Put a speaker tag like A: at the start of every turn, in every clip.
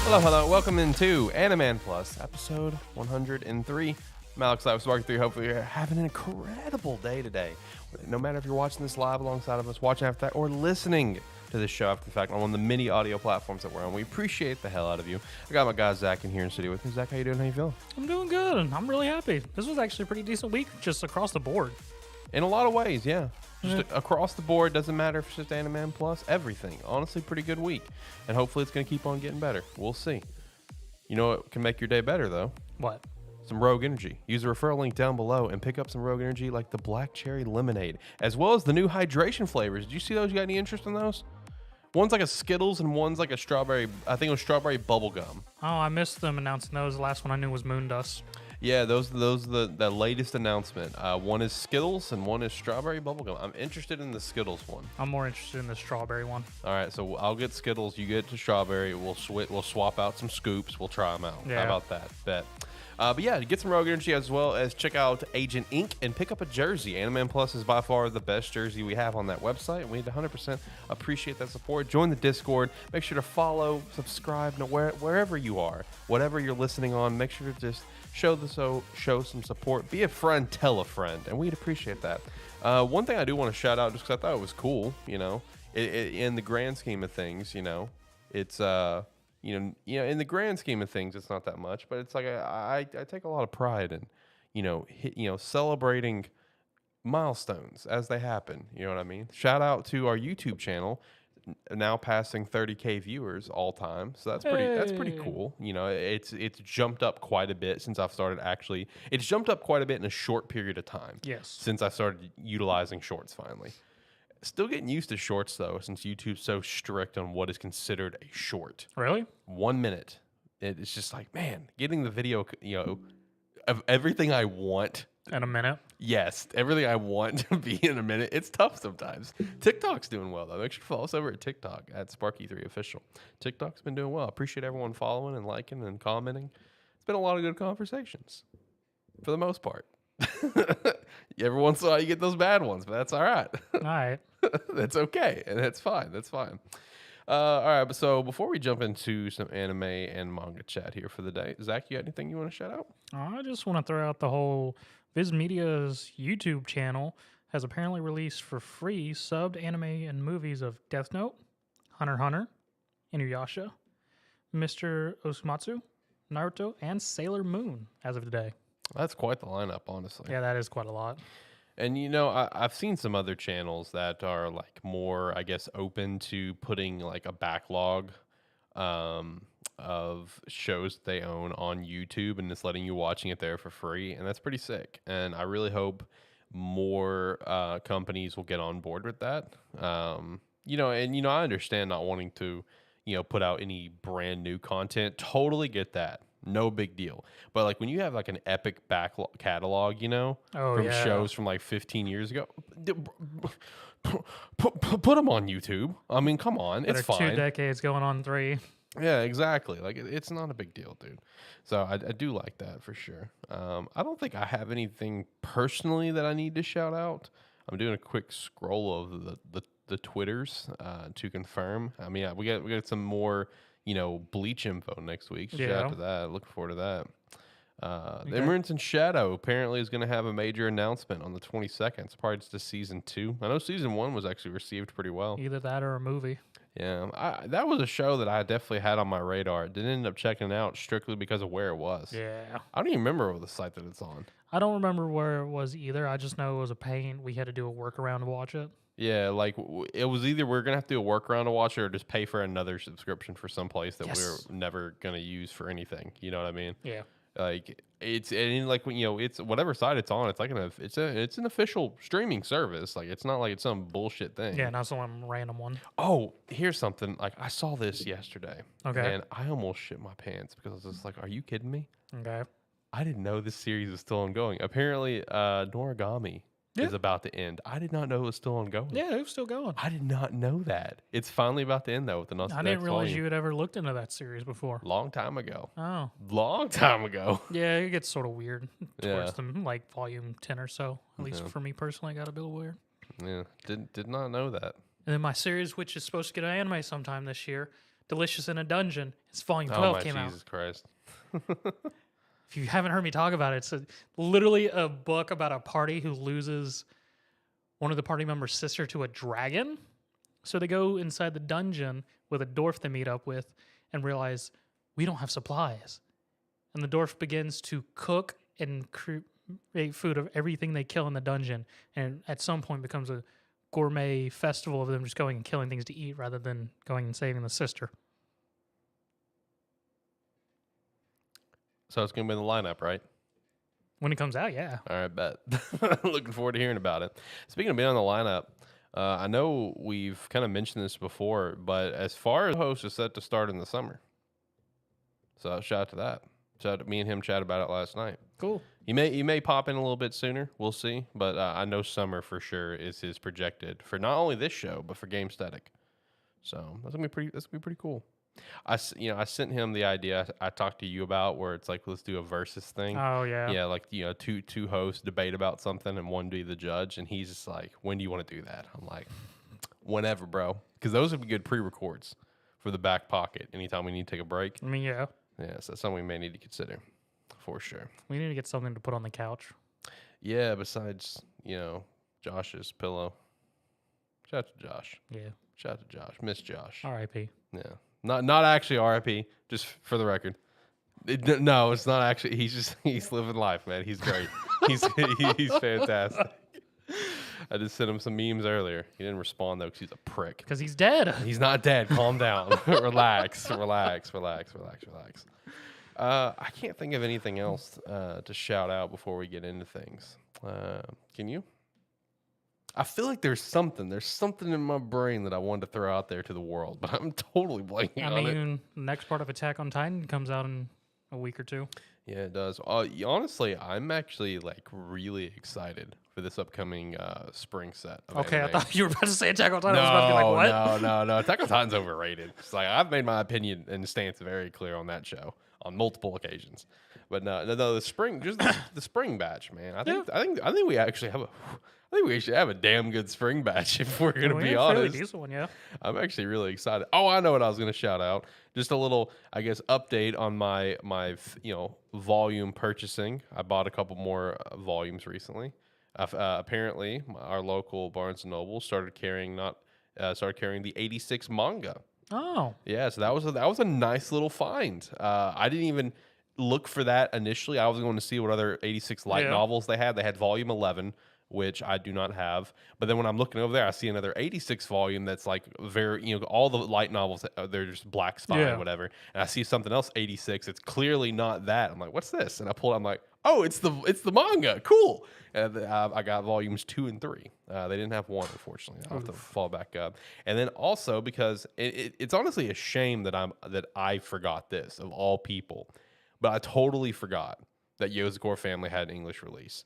A: Hello, hello. Welcome into Animan Plus, episode 103. I'm Alex Live, Sparky 3. Hopefully you're having an incredible day today. No matter if you're watching this live alongside of us, watching after that, or listening to this show after the fact on one of the many audio platforms that we're on. We appreciate the hell out of you. I got my guy Zach in here in studio with me. Zach, how you doing? How you feeling?
B: I'm doing good. I'm really happy. This was actually a pretty decent week, just across the board.
A: In a lot of ways, yeah. Just across the board, doesn't matter if it's just Animan Plus, everything. Honestly, pretty good week. And hopefully it's going to keep on getting better. We'll see. You know what can make your day better, though?
B: What?
A: Some Rogue Energy. Use the referral link down below and pick up some Rogue Energy like the Black Cherry Lemonade, as well as the new hydration flavors. Did you see those? You got any interest in those? One's like a Skittles and one's like a strawberry, I think it was strawberry bubblegum.
B: Oh, I missed them announcing those. The last one I knew was Moon Dust.
A: Yeah, those the latest announcement. One is Skittles and one is strawberry bubblegum. I'm interested in the Skittles one.
B: I'm more interested in the strawberry one.
A: All right, so I'll get Skittles. You get the strawberry. We'll swap out some scoops. We'll try them out.
B: Yeah.
A: How about that? Bet. But yeah, get some Rogue Energy as well as check out Agent Inc. and pick up a jersey. Animan Plus is by far the best jersey we have on that website, and we 100% appreciate that support. Join the Discord. Make sure to follow, subscribe, wherever you are, whatever you're listening on. Make sure to just show some support. Be a friend, tell a friend, and we'd appreciate that. One thing I do want to shout out, just because I thought it was cool, you know, in the grand scheme of things, you know, it's you know, in the grand scheme of things, it's not that much, but it's like I take a lot of pride in, celebrating milestones as they happen. You know what I mean? Shout out to our YouTube channel, now passing 30K viewers all time. So that's pretty cool. You know, it's jumped up quite a bit since I've started actually. It's jumped up quite a bit in a short period of time.
B: Yes.
A: Since I started utilizing shorts finally. Still getting used to shorts, though, since YouTube's so strict on what is considered a short.
B: Really?
A: 1 minute. It's just like, man, getting the video, you know, of everything I want.
B: In a minute?
A: Yes, everything I want to be in a minute. It's tough sometimes. TikTok's doing well, though. Make sure to follow us over at TikTok, at Sparky3Official. TikTok's been doing well. I appreciate everyone following and liking and commenting. It's been a lot of good conversations, for the most part. Every once in a while you get those bad ones, but that's all right.
B: All right.
A: That's okay, and that's fine. That's fine. All right, but so before we jump into some anime and manga chat here for the day, Zach, you got anything you want to shout out?
B: I just want to throw out the whole Viz Media's YouTube channel has apparently released for free subbed anime and movies of Death Note, Hunter x Hunter, Inuyasha, Mr. Osumatsu, Naruto, and Sailor Moon as of today.
A: That's quite the lineup, honestly.
B: Yeah, that is quite a lot.
A: And, you know, I've seen some other channels that are, like, more, I guess, open to putting, like, a backlog of shows that they own on YouTube and just letting you watching it there for free. And that's pretty sick. And I really hope more companies will get on board with that. I understand not wanting to, put out any brand new content. Totally get that. No big deal. But like when you have like an epic backlog catalog, from shows from like 15 years ago, put them on YouTube. I mean, come on. It's fine.
B: 2 decades going on 3.
A: Yeah, exactly. Like it's not a big deal, dude. So I do like that for sure. I don't think I have anything personally that I need to shout out. I'm doing a quick scroll of the Twitters to confirm. I mean, we got some more Bleach info next week. Shout out to that. Looking forward to that. The Emergence in Shadow apparently is going to have a major announcement on the 22nd. It's probably just a season 2. I know season 1 was actually received pretty well.
B: Either that or a movie.
A: Yeah, that was a show that I definitely had on my radar. Didn't end up checking it out strictly because of where it was.
B: Yeah.
A: I don't even remember the site that it's on.
B: I don't remember where it was either. I just know it was a pain. We had to do a workaround to watch it.
A: Yeah, like it was either we're going to have to do a workaround to watch it or just pay for another subscription for some place that we're never going to use for anything. You know what I mean?
B: Yeah.
A: Like it's whatever site it's on. It's like it's an official streaming service. Like it's not like it's some bullshit thing.
B: Yeah, not some random one.
A: Oh, here's something. Like I saw this yesterday.
B: Okay.
A: And I almost shit my pants because I was just like, "Are you kidding me?"
B: Okay.
A: I didn't know this series was still ongoing. Apparently, Noragami is about to end. I did not know it was still ongoing.
B: Yeah, it was still going.
A: I did not know that. It's finally about to end, though, with the
B: I didn't realize you had ever looked into that series before.
A: Long time ago.
B: Oh.
A: Long time ago.
B: Yeah, it gets sort of weird towards them, like volume 10 or so. At least for me personally, got a bit weird.
A: Yeah, did not know that.
B: And then my series, which is supposed to get an anime sometime this year, Delicious in a Dungeon. It's volume
A: Oh
B: 12
A: my
B: came out.
A: Jesus Christ!
B: If you haven't heard me talk about it, it's literally a book about a party who loses one of the party members' sister to a dragon. So they go inside the dungeon with a dwarf they meet up with and realize we don't have supplies. And the dwarf begins to cook and create food of everything they kill in the dungeon. And at some point becomes a gourmet festival of them just going and killing things to eat rather than going and saving the sister.
A: So it's gonna be in the lineup, right?
B: When it comes out, yeah.
A: All right, bet. Looking forward to hearing about it. Speaking of being on the lineup, I know we've kind of mentioned this before, but as far as host is set to start in the summer. So shout out to that. Shout out to me and him chat about it last night.
B: Cool.
A: He may pop in a little bit sooner. We'll see, but I know summer for sure is his projected for not only this show but for Game Static. So that's gonna be pretty cool. I sent him the idea I talked to you about where it's like let's do a versus thing.
B: Oh yeah.
A: Yeah, like two hosts debate about something and one be the judge, and he's just like, when do you want to do that? I'm like, whenever, bro, because those would be good pre-records for the back pocket. Anytime we need to take a break.
B: I mean, yeah.
A: Yeah, so that's something we may need to consider for sure.
B: We need to get something to put on the couch.
A: Yeah, besides Josh's pillow. Shout out to Josh.
B: Yeah.
A: Shout out to Josh. Miss Josh.
B: R.I.P.
A: Yeah. Not actually RIP, just for the record. No, it's not actually. He's living life, man. He's great. he's fantastic. I just sent him some memes earlier. He didn't respond though because he's a prick.
B: Because he's dead.
A: He's not dead. Calm down. Relax. I can't think of anything else to shout out before we get into things. Can you? I feel like there's something in my brain that I wanted to throw out there to the world, but I'm totally blanking on it.
B: I mean, the next part of Attack on Titan comes out in a week or two.
A: Yeah, it does. Honestly, I'm actually like really excited for this upcoming spring set.
B: Okay,
A: anime.
B: I thought you were about to say Attack on Titan. I was about to be like, what?
A: No. Attack on Titan's overrated. It's like I've made my opinion and stance very clear on that show on multiple occasions. But no, the spring, just the spring batch, man. I think we actually have we should have a damn good spring batch if we're gonna be honest.
B: Decent one, yeah.
A: I'm actually really excited. Oh, I know what I was gonna shout out. Just a little, I guess, update on my volume purchasing. I bought a couple more volumes recently. Apparently, our local Barnes and Noble started carrying the 86 manga.
B: Oh,
A: yeah. So that was a nice little find. I didn't even look for that initially. I was going to see what other 86 light novels they had. They had volume 11, which I do not have. But then when I'm looking over there, I see another 86 volume that's like very, all the light novels, they're just black spine, whatever. And I see something else, 86. It's clearly not that. I'm like, what's this? And I pull it. I'm like, oh, it's the manga. Cool. And I got volumes 2 and 3. They didn't have 1, unfortunately. I'll have to fall back up. And then also because it's honestly a shame that I forgot this of all people. But I totally forgot that Yozakura Family had an English release.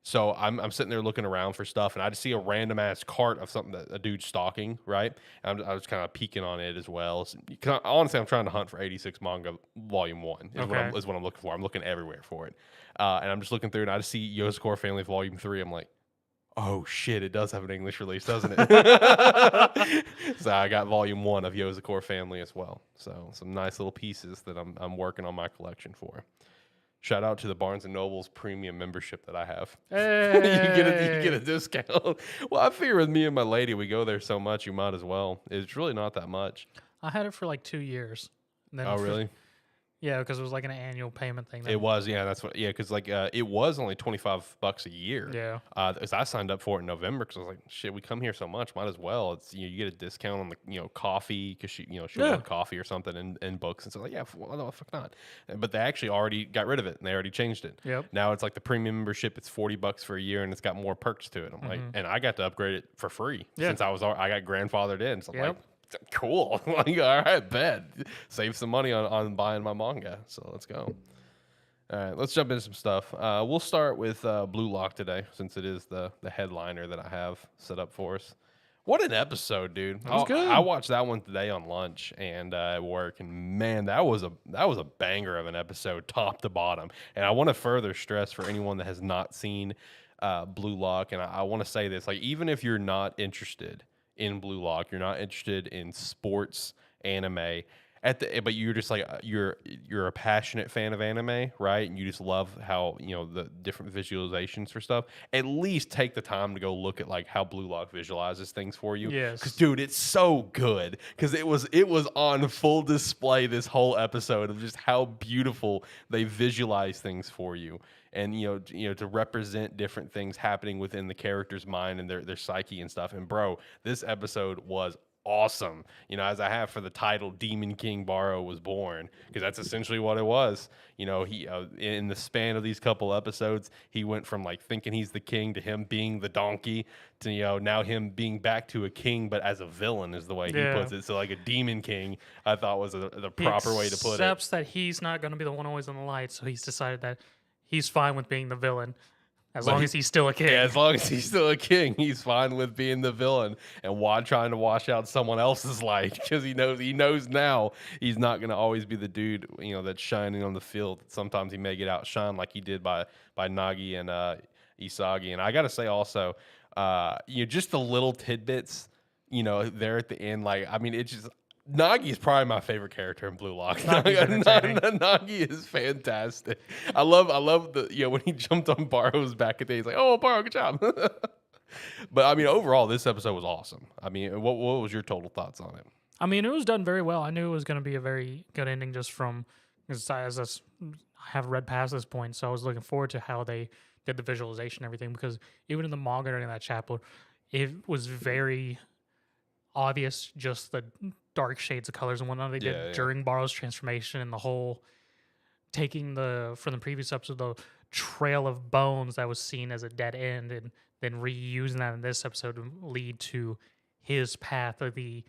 A: So I'm sitting there looking around for stuff, and I just see a random ass cart of something that a dude's stalking, right? And I was kind of peeking on it as well. Honestly, I'm trying to hunt for 86 manga volume 1 is what I'm looking for. I'm looking everywhere for it, and I'm just looking through, and I just see Yozakura Family volume 3. I'm like, oh shit, it does have an English release, doesn't it? So I got volume 1 of Yozakura Family as well. So some nice little pieces that I'm working on my collection for. Shout out to the Barnes & Noble's premium membership that I have.
B: Hey.
A: you get a discount. Well, I figure with me and my lady, we go there so much, you might as well. It's really not that much.
B: I had it for like 2 years.
A: Oh, really?
B: Yeah, because it was like an annual payment thing.
A: It was, yeah. That's what. Yeah, because like it was only $25 a year.
B: Yeah.
A: Because I signed up for it in November because I was like, shit, we come here so much, might as well. It's you get a discount on the coffee because she wanted coffee or something and books and so like well, no, fuck not. But they actually already got rid of it and they already changed it.
B: Yep.
A: Now it's like the premium membership. It's $40 for a year and it's got more perks to it. I'm like, and I got to upgrade it for free since I got grandfathered in. So I'm like. Cool. Like, all right, bet. Save some money on buying my manga. So let's go. All right, let's jump into some stuff. We'll start with BLUELOCK today, since it is the headliner that I have set up for us. What an episode, dude!
B: That was good.
A: I watched that one today on lunch and at work, and man, that was a banger of an episode, top to bottom. And I want to further stress for anyone that has not seen BLUELOCK, and I want to say this: like, even if you're not interested in BLUELOCK, you're not interested in sports anime. But you're just like you're a passionate fan of anime, right? And you just love how the different visualizations for stuff. At least take the time to go look at like how Blue Lock visualizes things for you.
B: Yes.
A: Because dude, it's so good. Because it was on full display this whole episode of just how beautiful they visualize things for you. And to represent different things happening within the character's mind and their psyche and stuff. And bro, this episode was awesome. As I have for the title, Demon King Barou was born, because that's essentially what it was. He in the span of these couple episodes, he went from like thinking he's the king to him being the donkey to now him being back to a king, but as a villain is the way he puts it. So like a demon king, I thought was the proper way to put it.
B: He accepts that he's not going to be the one always in the light, so he's decided that he's fine with being the villain. As long as he's still a king.
A: Yeah, as long as he's still a king, he's fine with being the villain and trying to wash out someone else's light, because he knows now he's not going to always be the dude that's shining on the field. Sometimes he may get outshined like he did by Nagi and Isagi. And I got to say also, just the little tidbits, there at the end. Like, I mean, it's just. Nagi is probably my favorite character in Blue Lock. Nagi is fantastic. I love the when he jumped on Barou's back at the day, he's like, "Oh, Barou, good job." But I mean, overall, this episode was awesome. I mean, what was your total thoughts on it?
B: I mean, it was done very well. I knew it was going to be a very good ending just from as I have read past this point, so I was looking forward to how they did the visualization and everything, because even in the manga during that chapter, it was very obvious just the dark shades of colors and whatnot they did during Barou's transformation, and the whole taking from the previous episode, the trail of bones that was seen as a dead end, and then reusing that in this episode to lead to his path of the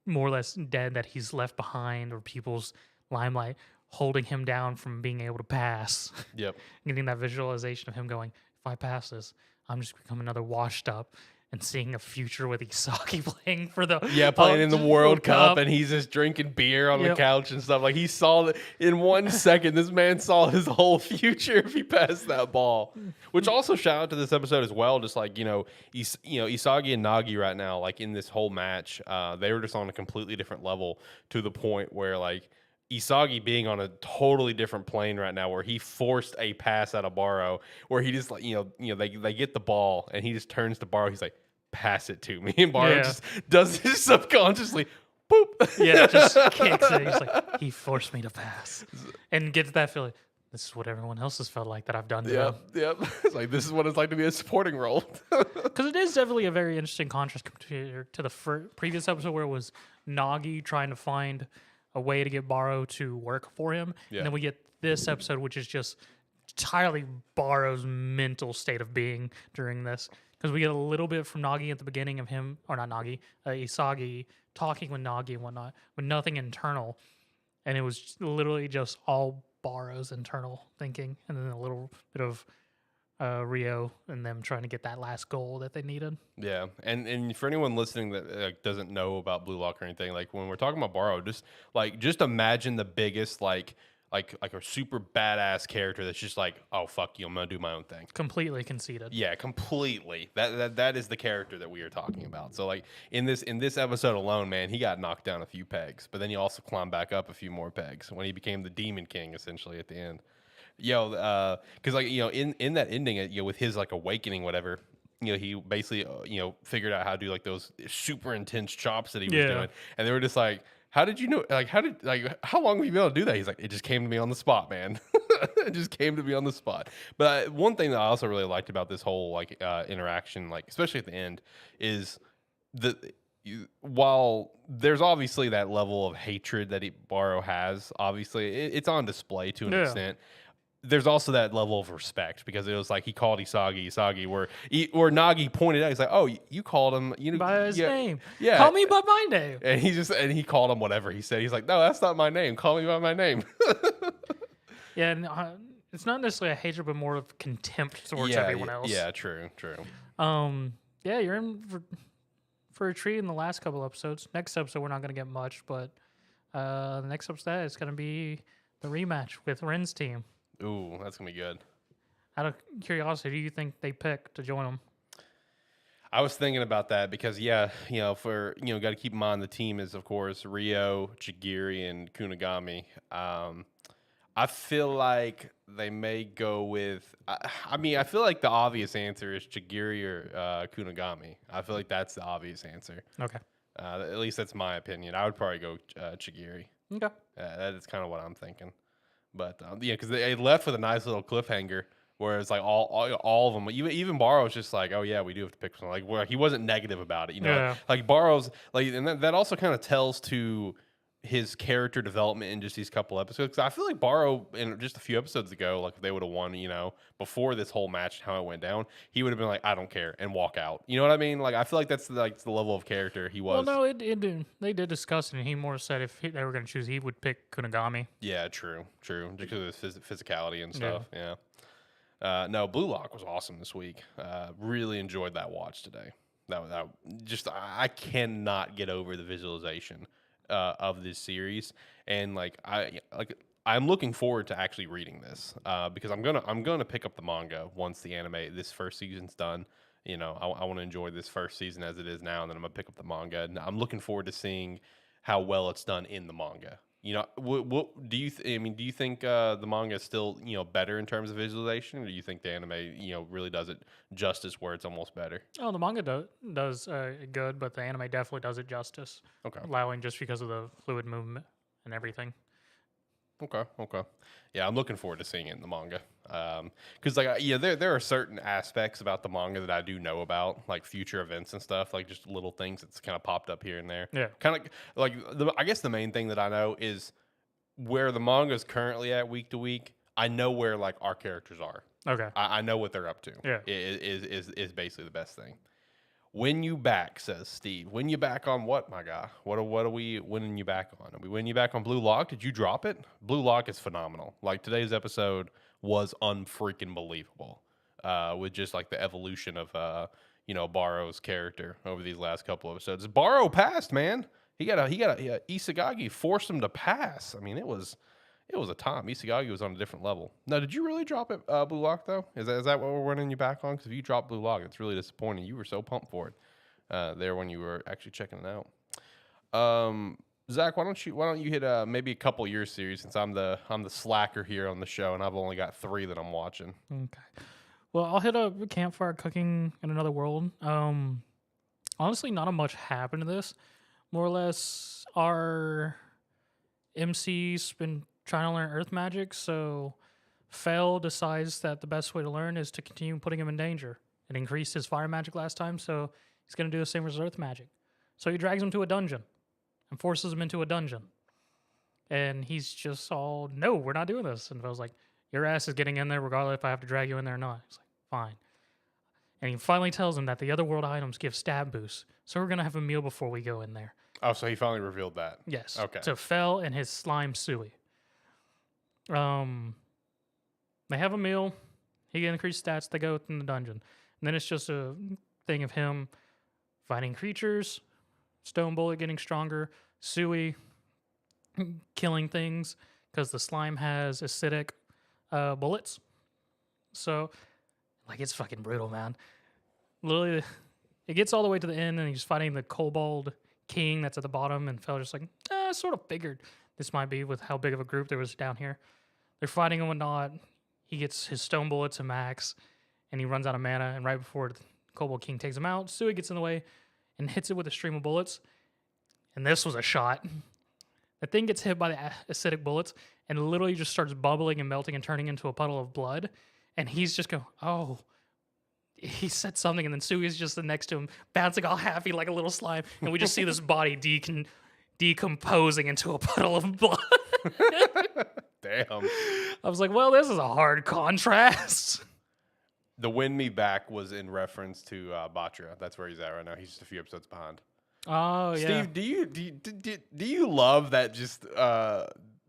B: more or less dead that he's left behind, or people's limelight holding him down from being able to pass.
A: Yep.
B: Getting that visualization of him going, if I pass this, I'm just become another washed up, and seeing a future with Isagi playing for the
A: playing in the World Cup, and he's just drinking beer on the couch and stuff. Like, he saw that in 1 second. This man saw his whole future if he passed that ball. Which also shout out to this episode as well. Just like Isagi and Nagi right now, like in this whole match, they were just on a completely different level, to the point where like Isagi being on a totally different plane right now, where he forced a pass out of Barou, where he just like they get the ball and he just turns to Barou. He's like, pass it to me, and Barou just does this subconsciously. Boop.
B: Yeah, just kicks it. He's like, he forced me to pass, and gets that feeling. This is what everyone else has felt like that I've done to them.
A: Yep. It's like, this is what it's like to be a supporting role.
B: Because it is definitely a very interesting contrast compared to the previous episode, where it was Nagi trying to find a way to get Barou to work for him. Yeah. And then we get this episode, which is just entirely Barou's mental state of being during this. Because we get a little bit from Nagi at the beginning of him, or not Nagi, Isagi talking with Nagi and whatnot, with nothing internal. And it was literally just all Barou's internal thinking, and then a little bit of Rio and them trying to get that last goal that they needed. Yeah,
A: and for anyone listening that doesn't know about Blue Lock or anything, like when we're talking about Barou, just imagine the biggest like a super badass character that's just like, oh fuck you, I'm gonna do my own thing.
B: Completely conceited.
A: Yeah, completely. That is the character that we are talking about. So like in this episode alone, man, he got knocked down a few pegs, but then he also climbed back up a few more pegs when he became the Demon King essentially at the end. Because like in that ending, with his like awakening, whatever. He basically figured out how to do like those super intense chops that he was doing, and they were just like, how did you know? Like, how long have you been able to do that? He's like, it just came to me on the spot, man. It just came to me on the spot. But one thing that I also really liked about this whole like interaction, like especially at the end, is while there's obviously that level of hatred that Barou has, obviously it's on display to an extent. There's also that level of respect, because it was like he called Isagi, where Nagi pointed out, he's like, "Oh, you called him
B: by his name, call me by my name,"
A: and he called him whatever he said. He's like, "No, that's not my name. Call me by my name."
B: Yeah, and it's not necessarily a hatred, but more of contempt towards everyone else.
A: Yeah, true.
B: Yeah, you're in for a treat in the last couple episodes. Next episode, we're not going to get much, but the next episode is going to be the rematch with Ren's team.
A: Ooh, that's going to be good.
B: Out of curiosity, who do you think they pick to join them?
A: I was thinking about that because, yeah, got to keep in mind the team is, of course, Ryo, Chigiri, and Kunigami. I feel like they may go with. I feel like the obvious answer is Chigiri or Kunigami. I feel like that's the obvious answer.
B: Okay.
A: At least that's my opinion. I would probably go Chigiri.
B: Okay.
A: That is kind of what I'm thinking. But because they left with a nice little cliffhanger. Whereas like all of them, even Barrow's just like, oh yeah, we do have to pick someone. Like where he wasn't negative about it,
B: Yeah.
A: Like Barrow's like, and that also kind of tells to his character development in just these couple episodes. 'Cause I feel like Barrow, in just a few episodes ago, like if they would have won, before this whole match, how it went down, he would have been like, I don't care, and walk out. You know what I mean? Like I feel like that's like the level of character he was.
B: Well, no, they did discuss it, and he more said if they were going to choose, he would pick Kunigami.
A: Yeah, true, just because of his physicality and stuff. Yeah. No, BLUELOCK was awesome this week. Really enjoyed that watch today. That just I cannot get over the visualization of this series, and I'm looking forward to actually reading this because I'm gonna pick up the manga once the anime this first season's done. I want to enjoy this first season as it is now, and then I'm gonna pick up the manga, and I'm looking forward to seeing how well it's done in the manga. What do you? Do you think the manga is still better in terms of visualization, or do you think the anime really does it justice where it's almost better?
B: Oh, the manga does good, but the anime definitely does it justice.
A: Okay.
B: Allowing just because of the fluid movement and everything.
A: Okay. Yeah, I'm looking forward to seeing it in the manga. Because there are certain aspects about the manga that I do know about, like future events and stuff, like just little things that's kind of popped up here and there.
B: Yeah.
A: Kind of like I guess the main thing that I know is where the manga is currently at week to week. I know where like our characters are.
B: Okay.
A: I know what they're up to.
B: Yeah.
A: Is basically the best thing. When you back, says Steve. When you back on what, my guy? What are we winning you back on? Are we winning you back on BLUELOCK? Did you drop it? BLUELOCK is phenomenal. Like today's episode was unfreaking believable. With just like the evolution of Barrow's character over these last couple of episodes. Barrow passed, man. He got a Isagaki forced him to pass. I mean, it was a time. Isagaki was on a different level. Now, did you really drop it, BLUELOCK, though? Is that what we're winning you back on? Because if you dropped BLUELOCK, it's really disappointing. You were so pumped for it there when you were actually checking it out. Zach, why don't you hit maybe a couple year series, since I'm the slacker here on the show, and I've only got 3 that I'm watching.
B: Okay. Well, I'll hit up Campfire Cooking in Another World. Honestly, not much happened to this. More or less, our MC's been trying to learn earth magic, so Fel decides that the best way to learn is to continue putting him in danger. It increased his fire magic last time, so he's going to do the same as earth magic. So he drags him to a dungeon and forces him into a dungeon. And he's just all, no, we're not doing this. And Fel's like, your ass is getting in there regardless if I have to drag you in there or not. He's like, fine. And he finally tells him that the other world items give stab boosts, so we're going to have a meal before we go in there.
A: Oh, so he finally revealed that.
B: Yes.
A: Okay.
B: To Fel and his slime Sui. They have a meal. He can increase stats. They go in the dungeon. And then it's just a thing of him fighting creatures, Stone Bullet getting stronger, Sui killing things because the slime has acidic bullets. So, it's fucking brutal, man. Literally, it gets all the way to the end, and he's fighting the Kobold King that's at the bottom, and Fel just like, I sort of figured this might be with how big of a group there was down here. They're fighting and whatnot. He gets his stone bullet to max, and he runs out of mana, and right before the Kobold King takes him out, Sui gets in the way and hits it with a stream of bullets. And this was a shot. The thing gets hit by the acidic bullets and literally just starts bubbling and melting and turning into a puddle of blood. And he's just going, oh. He said something, and then Sui's just next to him, bouncing all happy like a little slime. And we just see this body decomposing into a puddle of blood.
A: Damn.
B: I was like, well, this is a hard contrast.
A: The Win Me Back was in reference to Batra. That's where he's at right now. He's just a few episodes behind.
B: Oh, yeah.
A: Steve, do you love that just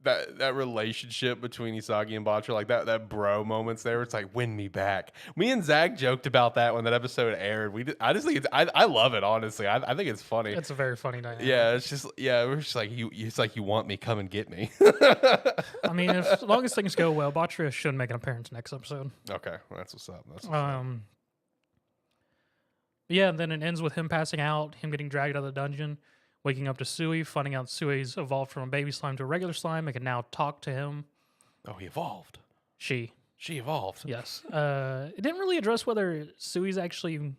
A: that relationship between Isagi and Batra, like that bro moments there? It's like, win me back. Me and Zach joked about that when that episode aired. I just think I love it, honestly. I think it's funny.
B: It's a very funny dynamic.
A: Yeah, it's just we're just like it's like you want me, come and get me.
B: I mean, as long as things go well, Batra should make an appearance next episode.
A: Okay, well, that's what's up.
B: But yeah, and then it ends with him passing out, him getting dragged out of the dungeon, waking up to Sui, finding out Sui's evolved from a baby slime to a regular slime and can now talk to him.
A: Oh, he evolved.
B: She
A: evolved.
B: Yes. It didn't really address whether Sui's actually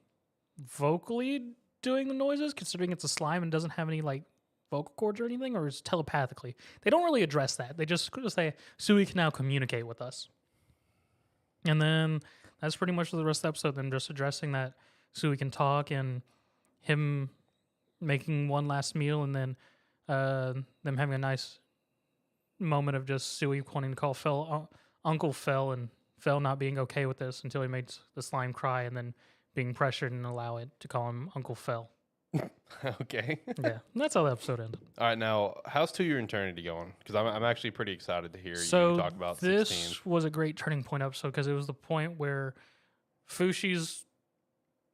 B: vocally doing the noises, considering it's a slime and doesn't have any like vocal cords or anything, or is telepathically. They don't really address that. They just say Sui can now communicate with us. And then that's pretty much the rest of the episode. Them just addressing that Sui can talk and him making one last meal, and then them having a nice moment of just Sui wanting to call Fel Uncle Fel, and Fel not being okay with this until he made the slime cry, and then being pressured and allow it to call him Uncle Fel.
A: Okay.
B: Yeah, and that's how the episode ended.
A: All right, now how's To Your Eternity going? Because I'm actually pretty excited to hear you talk about
B: this
A: 16.
B: was a great turning point episode because it was the point where Fushi's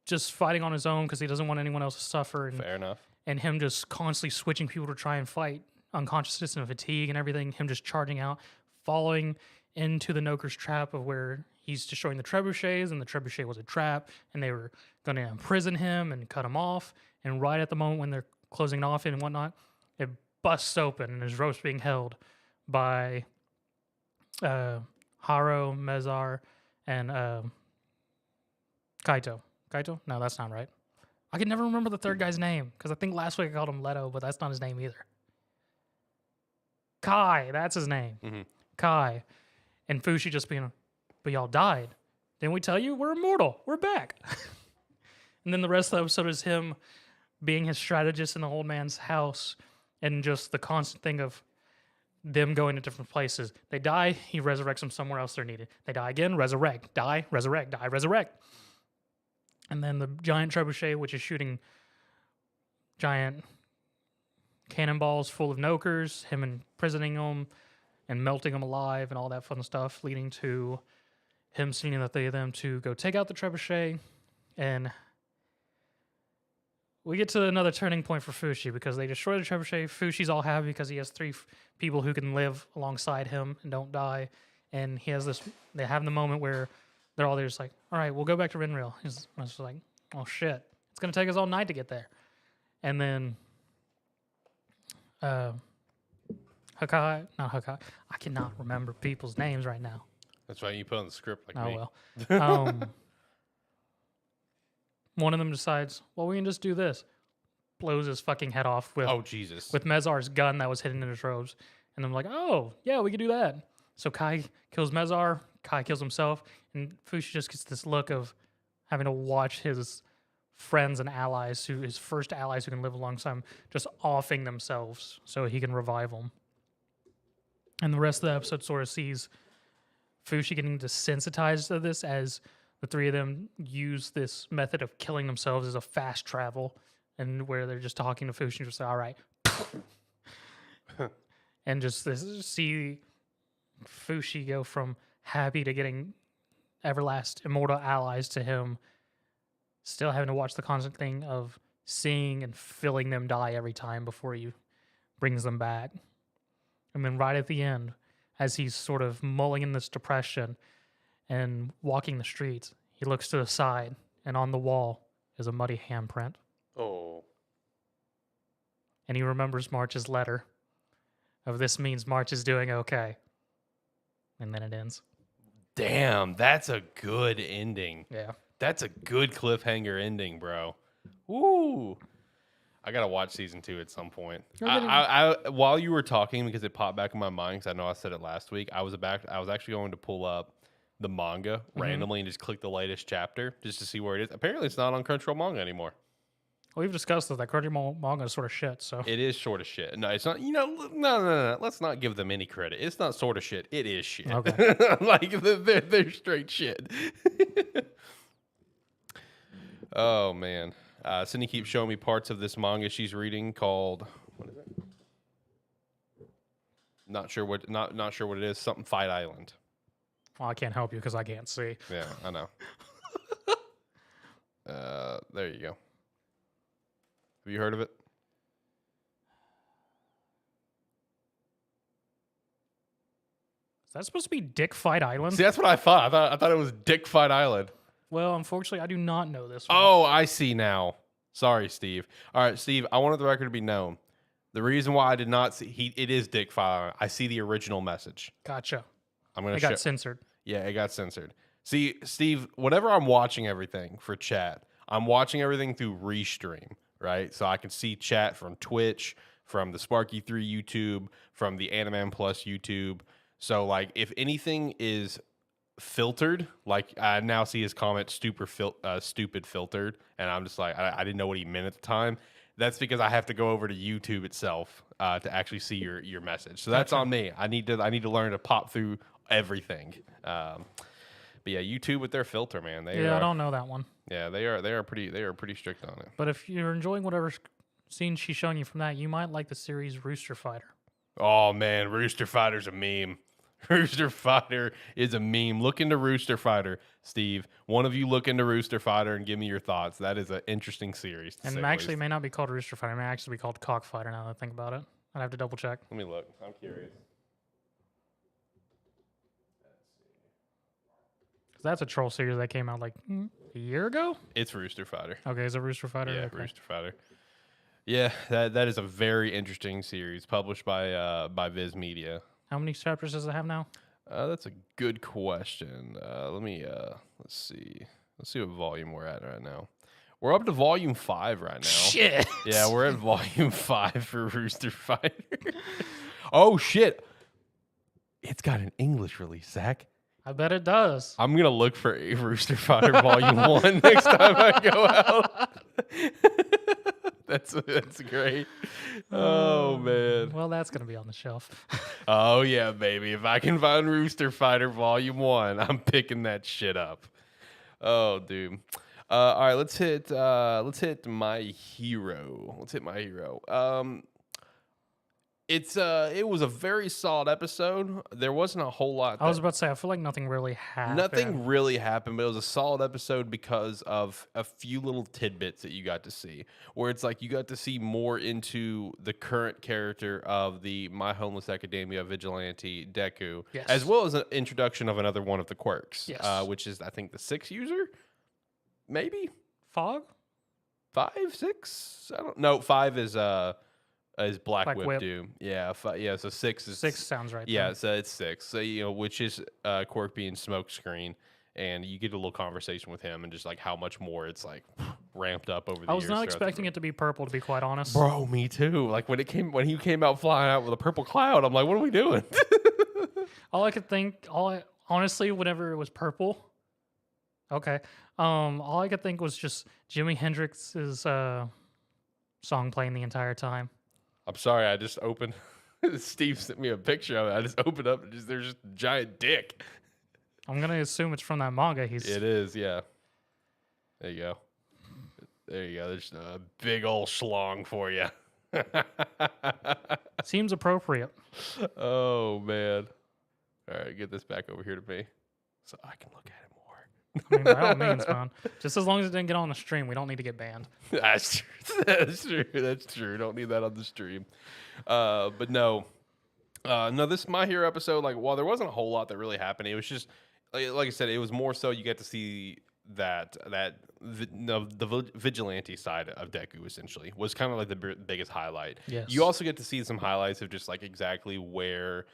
B: just fighting on his own because he doesn't want anyone else to suffer, and
A: Fair enough.
B: and him just constantly switching people to try and fight unconsciousness and fatigue and everything, him just charging out, following into the Noker's trap of where he's destroying the trebuchets, and the trebuchet was a trap, and they were going to imprison him and cut him off. And right at the moment when they're closing it off and whatnot, it busts open, and his rope's being held by Haro, Mezar, and Kaito. Kaito? No, that's not right. I can never remember the third guy's name because I think last week I called him Leto, but that's not his name either. Kai, that's his name.
A: Mm-hmm.
B: Kai. And Fushi just being, but y'all died. Didn't we tell you? We're immortal. We're back. And then the rest of the episode is him being his strategist in the old man's house, and just the constant thing of them going to different places. They die, he resurrects them somewhere else they're needed. They die again, resurrect. Die, resurrect. Die, resurrect. And then the giant trebuchet, which is shooting giant cannonballs full of Nokers, him imprisoning them and melting them alive and all that fun stuff, leading to him sending the three of them to go take out the trebuchet. And we get to another turning point for Fushi because they destroy the trebuchet. Fushi's all happy because he has three people who can live alongside him and don't die. And he has this, they have the moment where they're all there just like, all right, we'll go back to Rinreal. He's just like, oh shit, it's going to take us all night to get there. And then not Hakai. I cannot remember people's names right now.
A: That's right. You put on the script like me.
B: Oh, well. One of them decides, well, we can just do this. Blows his fucking head off with,
A: Oh, Jesus.
B: with Mezar's gun that was hidden in his robes. And I'm like, oh, yeah, we can do that. So Kai kills Mezar. Kai kills himself. And Fushi just gets this look of having to watch his friends and allies, his first allies who can live alongside him, just offing themselves so he can revive them. And the rest of the episode sort of sees Fushi getting desensitized to this as the three of them use this method of killing themselves as a fast travel, and where they're just talking to Fushi and just say, all right. And just see Fushi go from happy to getting everlasting immortal allies to him still having to watch the constant thing of seeing and feeling them die every time before he brings them back. And then right at the end, as he's sort of mulling in this depression and walking the streets, he looks to the side, and on the wall is a muddy handprint.
A: Oh.
B: And he remembers March's letter of this means March is doing okay. And then it ends.
A: Damn, that's a good ending.
B: Yeah.
A: That's a good cliffhanger ending, bro. Woo. I gotta watch season 2 at some point. I while you were talking, because it popped back in my mind, because I know I said it last week, I was actually going to pull up the manga randomly and just click the latest chapter just to see where it is. Apparently, it's not on Crunchyroll manga anymore.
B: We've discussed that Crunchyroll manga is sort of shit, so.
A: It is sort of shit. No, it's not. No. Let's not give them any credit. It's not sort of shit. It is shit.
B: Okay.
A: Like they're straight shit. Oh man. Sydney keeps showing me parts of this manga she's reading called, what is it? Not sure what it is. Something Fight Island.
B: Well, I can't help you because I can't see.
A: Yeah, I know. There you go. Have you heard of it?
B: Is that supposed to be Dick Fight Island?
A: See, that's what I thought. I thought it was Dick Fight Island.
B: Well, unfortunately, I do not know this one.
A: Oh, I see now. Sorry, Steve. All right, Steve, I wanted the record to be known. The reason why I did not see it is Dick File. I see the original message.
B: Gotcha.
A: I'm gonna.
B: It got censored.
A: Yeah, it got censored. See, Steve, whenever I'm watching everything for chat, I'm watching everything through Restream, right? So I can see chat from Twitch, from the Sparky3 YouTube, from the Animan Plus YouTube. So, like, if anything is filtered, like I now see his comment stupid filtered, and I'm just like, I didn't know what he meant at the time. That's because I have to go over to YouTube itself to actually see your message. So that's on me. I need to learn to pop through everything. But yeah, YouTube with their filter, man.
B: I don't know that one.
A: Yeah, they are pretty strict on it.
B: But if you're enjoying whatever scene she's showing you from that, you might like the series Rooster Fighter.
A: Oh man, Rooster Fighter's a meme. Rooster Fighter is a meme. Look into Rooster Fighter, Steve. One of you look into Rooster Fighter and give me your thoughts. That is an interesting series.
B: And actually, it may not be called Rooster Fighter. It may actually be called Cockfighter now that I think about it. I'd have to double check.
A: Let me look. I'm curious.
B: That's a troll series that came out like a year ago?
A: It's Rooster Fighter.
B: Okay, is it Rooster Fighter?
A: Yeah,
B: okay.
A: Rooster Fighter. Yeah, that is a very interesting series published by Viz Media.
B: How many chapters does it have now?
A: That's a good question. Let's see. Let's see what volume we're at right now. We're up to volume 5 right now.
B: Shit.
A: Yeah, we're at volume 5 for Rooster Fighter. Oh shit! It's got an English release, Zach.
B: I bet it does.
A: I'm gonna look for a Rooster Fighter Volume 1 next time I go out. That's great. Oh man.
B: Well, that's gonna be on the shelf.
A: Oh yeah, baby. If I can find Rooster Fighter Volume 1, I'm picking that shit up. Oh, dude. All right, let's hit My Hero. Let's hit My Hero. It was a very solid episode. There wasn't a whole lot.
B: I was about to say, I feel like nothing really happened.
A: Nothing really happened, but it was a solid episode because of a few little tidbits that you got to see. Where it's like you got to see more into the current character of the My Homeless Academia vigilante Deku,
B: yes,
A: as well as an introduction of another one of the quirks,
B: yes,
A: which is I think the 6th user, maybe
B: Fog,
A: 5, 6. I don't know. 5 is Black Whip. Doom. Yeah, yeah. So 6 is
B: 6 sounds right.
A: Yeah, so it's 6. So which is Quirk being Smokescreen, and you get a little conversation with him, and just like how much more it's like ramped up over the years.
B: I was not expecting it to be purple, to be quite honest.
A: Bro, me too. Like when he came out flying out with a purple cloud, I'm like, what are we doing?
B: Honestly, whenever it was purple, okay. All I could think was just Jimi Hendrix's song playing the entire time.
A: I'm sorry, I just opened. Steve sent me a picture of it. I just opened up and there's just a giant dick.
B: I'm gonna assume it's from that manga.
A: It is, yeah. There you go. There you go. There's a big old schlong for you.
B: Seems appropriate.
A: Oh man. All right, get this back over here to me so I can look at it more.
B: I mean, by all means, man. Just as long as it didn't get on the stream, we don't need to get banned.
A: That's true. That's true. That's true. Don't need that on the stream. But no. This My Hero episode, like, while there wasn't a whole lot that really happened, it was just, like I said, it was more so you get to see the vigilante side of Deku, essentially, was kind of like the biggest highlight.
B: Yes.
A: You also get to see some highlights of just, like, exactly where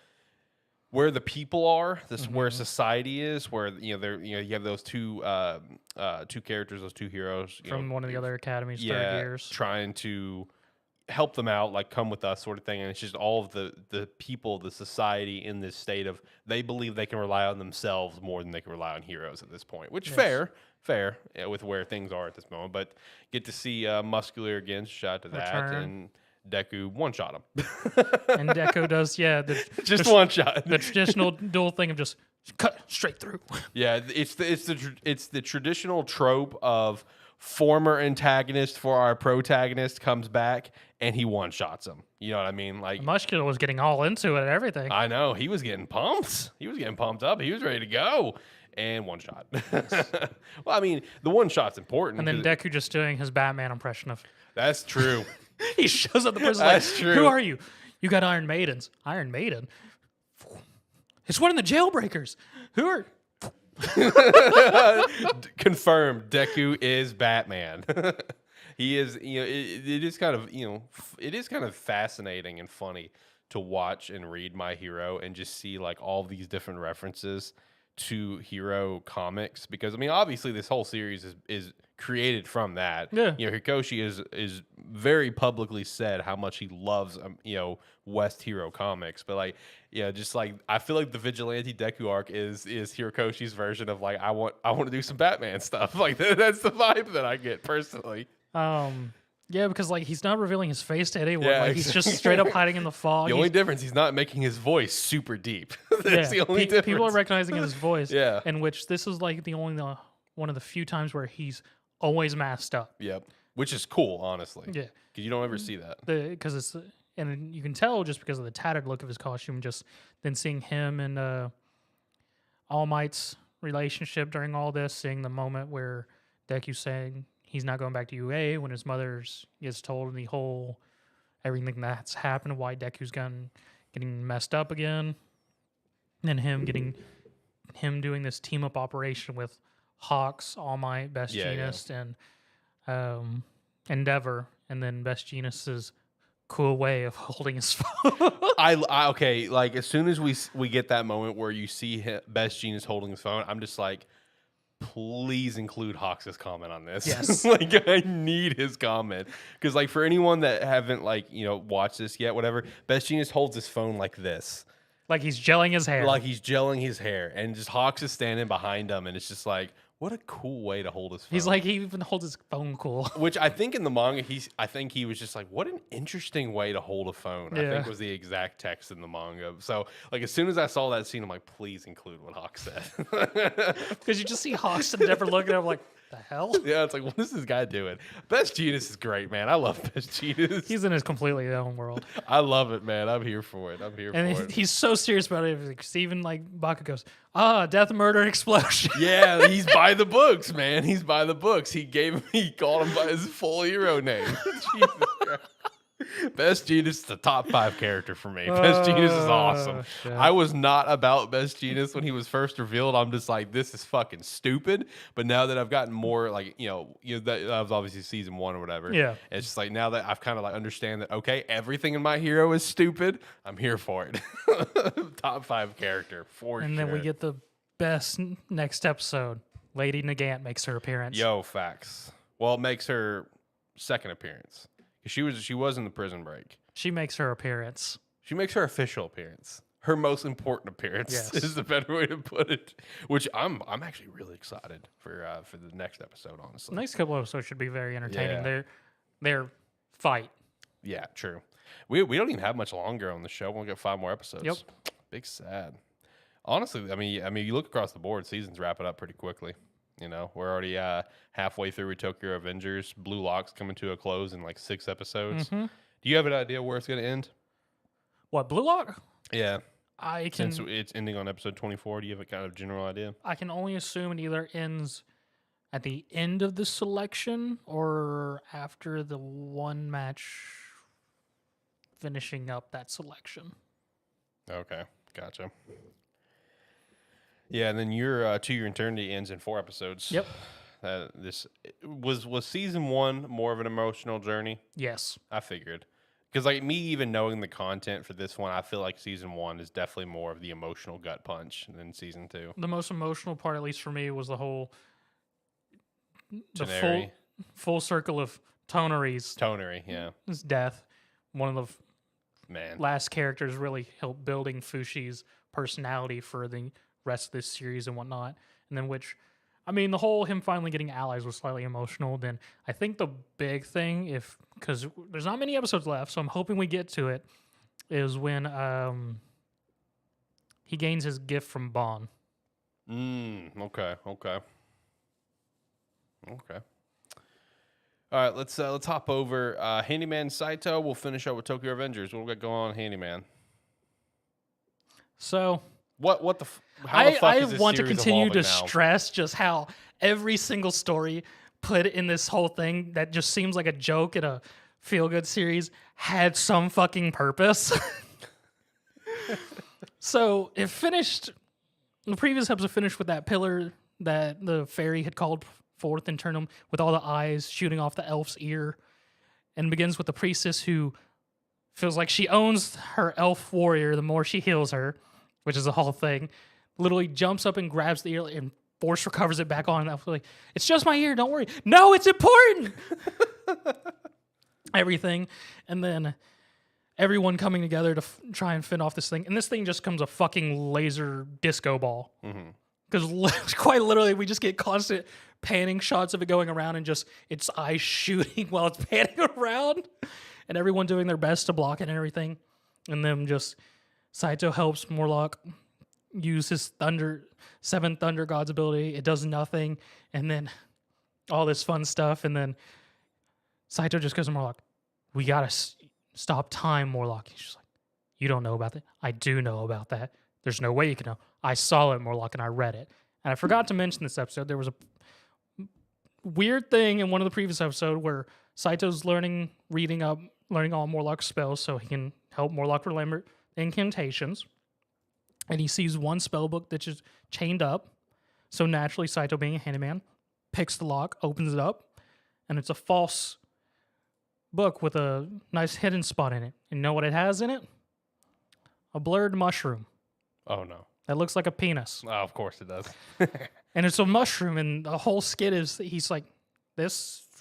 A: the people are, where society is, where you have those two characters, those two heroes
B: from one of the other academies, 30 years,
A: trying to help them out, like come with us, sort of thing. And it's just all of the people, the society in this state of they believe they can rely on themselves more than they can rely on heroes at this point. Which fair with where things are at this moment. But get to see Muscular again, shout out to that, and Deku one-shot him.
B: And Deku does,
A: just one shot.
B: The traditional dual thing of just cut straight through.
A: Yeah, it's the traditional trope of former antagonist for our protagonist comes back and he one-shots him. You know what I mean? Like
B: Muscular was getting all into it and everything.
A: I know. He was getting pumped. He was getting pumped up. He was ready to go. And one shot. Well, I mean, the one shot's important.
B: And then Deku just doing his Batman impression of...
A: That's true.
B: He shows up the prison
A: That's
B: like,
A: true.
B: Who are you? You got Iron Maidens. Iron Maiden? It's one of the Jailbreakers. Who are...
A: Confirmed. Deku is Batman. He is. It is kind of. It is kind of fascinating and funny to watch and read My Hero and just see like all these different references to hero comics, because I mean obviously this whole series is created from that.
B: Yeah.
A: Hikoshi is very publicly said how much he loves West hero comics, but like just like I feel like the Vigilante Deku arc is Hirokoshi's version of like I want to do some Batman stuff. Like that's the vibe that I get personally.
B: Yeah, because like he's not revealing his face to anyone.
A: Yeah,
B: like he's just straight up hiding in the fog.
A: The only difference, he's not making his voice super deep. That's the only difference.
B: People are recognizing his voice.
A: Yeah.
B: In which this is like one of the few times where he's always masked up.
A: Yep. Which is cool, honestly.
B: Yeah.
A: Because you don't ever see that.
B: Because it's and you can tell just because of the tattered look of his costume. Just then seeing him and All Might's relationship during all this, seeing the moment where Deku's saying he's not going back to UA when his mother gets told the whole everything that's happened, why Deku's getting messed up again, and him doing this team up operation with Hawks, All Might, Best Jeanist, and Endeavor, and then Best Jeanist's cool way of holding his phone.
A: Okay, like as soon as we get that moment where you see Best Jeanist holding his phone, I'm just like, please include Hawks' comment on this.
B: Yes.
A: Like I need his comment. Because like for anyone that haven't watched this yet, whatever, Best Jeanist holds his phone like this.
B: Like he's gelling his hair.
A: Like he's gelling his hair. And just Hawks is standing behind him, and it's just like, what a cool way to hold his phone.
B: He's like, he even holds his phone cool.
A: Which I think in the manga, I think he was just like, what an interesting way to hold a phone.
B: Yeah.
A: I think was the exact text in the manga. So like as soon as I saw that scene, I'm like, please include what Hawks said.
B: Because you just see Hawks and never look at him like, the hell?
A: Yeah, it's like, what is this guy doing? Best Jeanist is great, man. I love Best Jeanist.
B: He's in his completely own world.
A: I love it, man. I'm here for it.
B: And he's so serious about it. Because even like Baka goes, death, murder, explosion.
A: Yeah, he's by the books, man. He's by the books. He called him by his full hero name. Jesus Christ. Best Jeanist is the top 5 character for me. Best Jeanist is awesome.
B: Shit.
A: I was not about Best Jeanist when he was first revealed. I'm just like, this is fucking stupid. But now that I've gotten more that was obviously season 1 or whatever.
B: Yeah.
A: It's just like now that I've kind of like understand that, okay, everything in My Hero is stupid. I'm here for it. Top 5 character for sure.
B: And then we get the best next episode. Lady Nagant makes her appearance.
A: Yo, facts. Well, it makes her second appearance. She was in the prison break.
B: She makes her appearance.
A: She makes her official appearance. Her most important appearance is the better way to put it. Which I'm actually really excited for the next episode, honestly.
B: The next couple episodes should be very entertaining.
A: Yeah.
B: Their fight.
A: Yeah, true. We don't even have much longer on the show. We'll get 5 more episodes.
B: Yep.
A: Big sad. Honestly, I mean, you look across the board, seasons wrapping up pretty quickly. We're already halfway through with Tokyo Avengers. BLUELOCK's coming to a close in like 6 episodes.
B: Mm-hmm.
A: Do you have an idea where it's going to end?
B: What, BLUELOCK?
A: Yeah.
B: Since
A: it's ending on episode 24, do you have a kind of general idea?
B: I can only assume it either ends at the end of the selection or after the one match finishing up that selection.
A: Okay, gotcha. Yeah, and then your To Your Eternity ends in 4 episodes.
B: Yep.
A: This was season 1 more of an emotional journey?
B: Yes.
A: I figured. Because like me even knowing the content for this one, I feel like season 1 is definitely more of the emotional gut punch than season 2.
B: The most emotional part, at least for me, was the
A: Toneri.
B: full circle of Toneri's
A: Yeah.
B: his death. One of the
A: Man.
B: last characters really helped building Fushi's personality for the rest of this series and whatnot. And then the whole him finally getting allies was slightly emotional. Then I think the big thing, because there's not many episodes left, so I'm hoping we get to it, is when he gains his gift from Bon.
A: Okay. All right, let's hop over Handyman Saito. We'll finish up with Tokyo Avengers. What we got going on, Handyman?
B: So
A: what the how the fuck
B: I
A: is this
B: want to
A: series
B: continue to
A: evolving now?
B: stress just how every single story put in this whole thing that just seems like a joke in a feel-good series had some fucking purpose. So it finished the previous episode finished with that pillar that the fairy had called forth and turned him with all the eyes shooting off the elf's ear, and begins with the priestess who feels like she owns her elf warrior the more she heals her, which is a whole thing. Literally jumps up and grabs the ear and force recovers it back on. And I feel like, it's just my ear, don't worry. No, it's important. Everything. And then everyone coming together to try and fend off this thing. And this thing just becomes a fucking laser disco ball. Because quite literally, we just get constant panning shots of it going around and just its eyes shooting while it's panning around. And everyone doing their best to block it and everything. And then just Saito helps Morlock use his seven Thunder God's ability. It does nothing. And then all this fun stuff. And then Saito just goes to Morlock, we gotta stop time, Morlock. He's just like, you don't know about that? I do know about that. There's no way you can know. I saw it, Morlock, and I read it. And I forgot to mention this episode. There was a weird thing in one of the previous episodes where Saito's learning all Morlock's spells so he can help Morlock remember incantations. And he sees one spell book that's just chained up. So naturally, Saito, being a handyman, picks the lock, opens it up, and it's a false book with a nice hidden spot in it. And you know what it has in it? A blurred mushroom.
A: Oh, no.
B: That looks like a penis.
A: Oh, of course it does.
B: And it's a mushroom, and the whole skit is, he's like,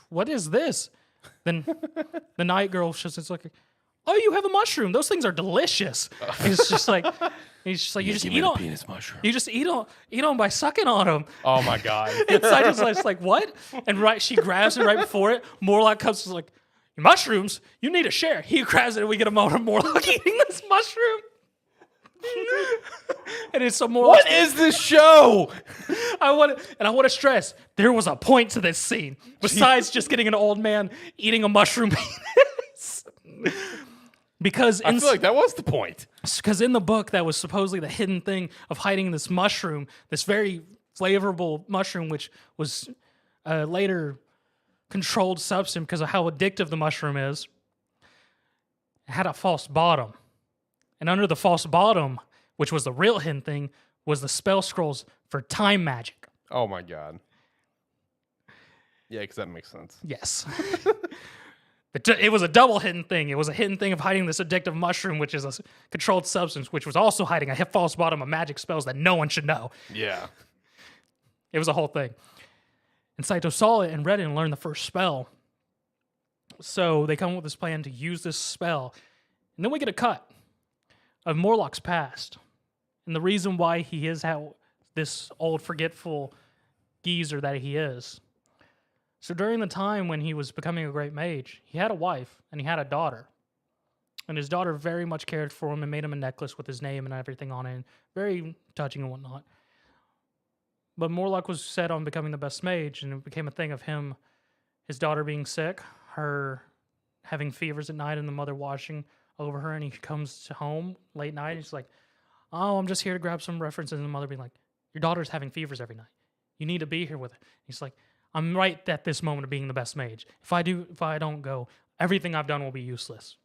B: what is this? Then the night girl just like, oh, you have a mushroom. Those things are delicious. He's just like, you just eat on
A: penis mushroom.
B: You just eat on by sucking on them.
A: Oh my god.
B: And Saito's like, what? And she grabs it right before it. Morlock comes and is like, mushrooms? You need to share. He grabs it and we get a moment of Morlock eating this mushroom. And it's some more.
A: What is this show?
B: I want to stress there was a point to this scene besides just getting an old man eating a mushroom penis. Because
A: I feel like that was the point.
B: Because in the book, that was supposedly the hidden thing of hiding this mushroom, this very flavorful mushroom, which was later controlled substance because of how addictive the mushroom is. It had a false bottom. And under the false bottom, which was the real hidden thing, was the spell scrolls for time magic.
A: Oh my god. Yeah, because that makes sense.
B: Yes. It was a double hidden thing. It was a hidden thing of hiding this addictive mushroom, which is a controlled substance, which was also hiding a false bottom of magic spells that no one should know.
A: Yeah.
B: It was a whole thing. And Saito saw it and read it and learned the first spell. So they come up with this plan to use this spell. And then we get a cut of Morlock's past. And the reason why he is how this old forgetful geezer that he is. So during the time when he was becoming a great mage, he had a wife and he had a daughter. And his daughter very much cared for him and made him a necklace with his name and everything on it. And very touching and whatnot. But Morlock was set on becoming the best mage, and it became a thing of him, his daughter being sick, her having fevers at night, and the mother watching over her, and he comes home late night, and he's like, oh, I'm just here to grab some references, and the mother being like, your daughter's having fevers every night. You need to be here with her. He's like, I'm right at this moment of being the best mage. If I don't go, everything I've done will be useless.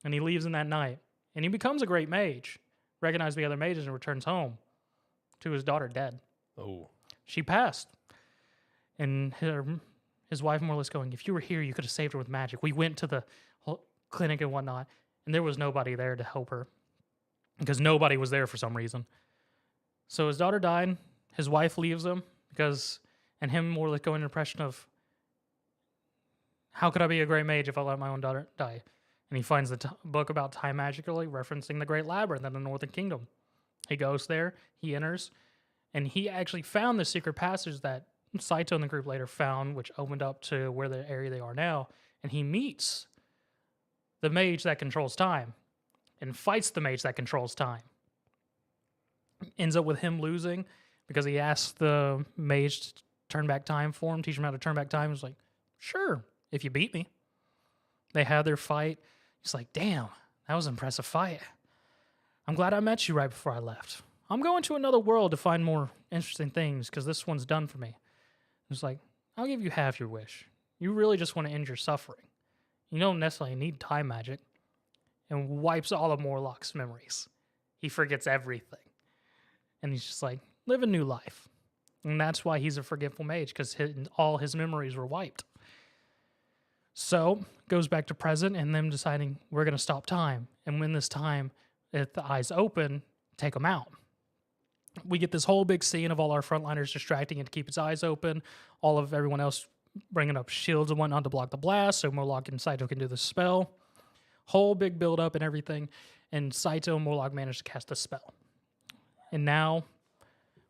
B: And he leaves in that night, and he becomes a great mage, recognized by other mages, and returns home to his daughter dead.
A: Oh.
B: She passed. And his wife more or less going, if you were here, you could have saved her with magic. We went to the clinic and whatnot, and there was nobody there to help her because nobody was there for some reason. So his daughter died. His wife leaves him and him more or less going into depression of, how could I be a great mage if I let my own daughter die? And he finds the book about time magically referencing the Great Labyrinth in the Northern Kingdom. He goes there, he enters, and he actually found the secret passage that Saito and the group later found, which opened up to where the area they are now. And he meets the mage that controls time and fights the mage that controls time. Ends up with him losing because he asked the mage to turn back time for him, teach him how to turn back time. He was like, sure, if you beat me. They had their fight. He's like, damn, that was an impressive fight. I'm glad I met you right before I left. I'm going to another world to find more interesting things because this one's done for me. It's like, I'll give you half your wish. You really just want to end your suffering. You don't necessarily need time magic. And wipes all of Morlock's memories. He forgets everything. And he's just like, live a new life. And that's why he's a forgetful mage, because all his memories were wiped. So, goes back to present and them deciding we're going to stop time. And when this time, if the eyes open, take them out. We get this whole big scene of all our frontliners distracting it to keep its eyes open. All of everyone else bringing up shields and whatnot to block the blast so Morlock and Saito can do the spell. Whole big build up and everything. And Saito and Morlock manage to cast a spell. And now,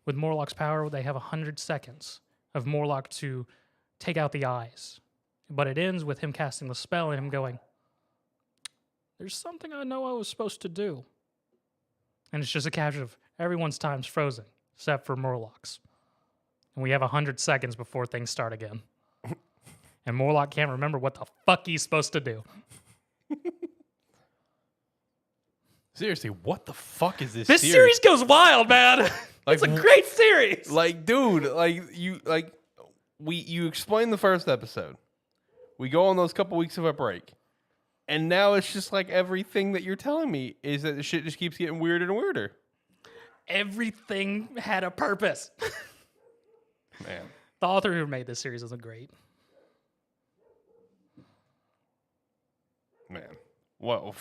B: with Morlock's power, they have 100 seconds of Morlock to take out the eyes. But it ends with him casting the spell and him going, there's something I know I was supposed to do. And it's just a capture of everyone's time's frozen, except for Morlock's. And we have 100 seconds before things start again. And Morlock can't remember what the fuck he's supposed to do.
A: Seriously, what the fuck is this
B: This series goes wild, man. It's a great series.
A: Like, dude, you explained the first episode. We go on those couple weeks of a break. And now it's just like everything that you're telling me is that the shit just keeps getting weirder and weirder.
B: Everything had a purpose.
A: Man.
B: The author who made this series isn't great.
A: Man. Well,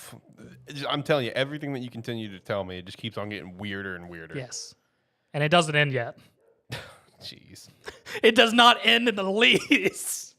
A: I'm telling you, everything that you continue to tell me, it just keeps on getting weirder and weirder.
B: Yes. And it doesn't end yet.
A: Jeez.
B: It does not end in the least.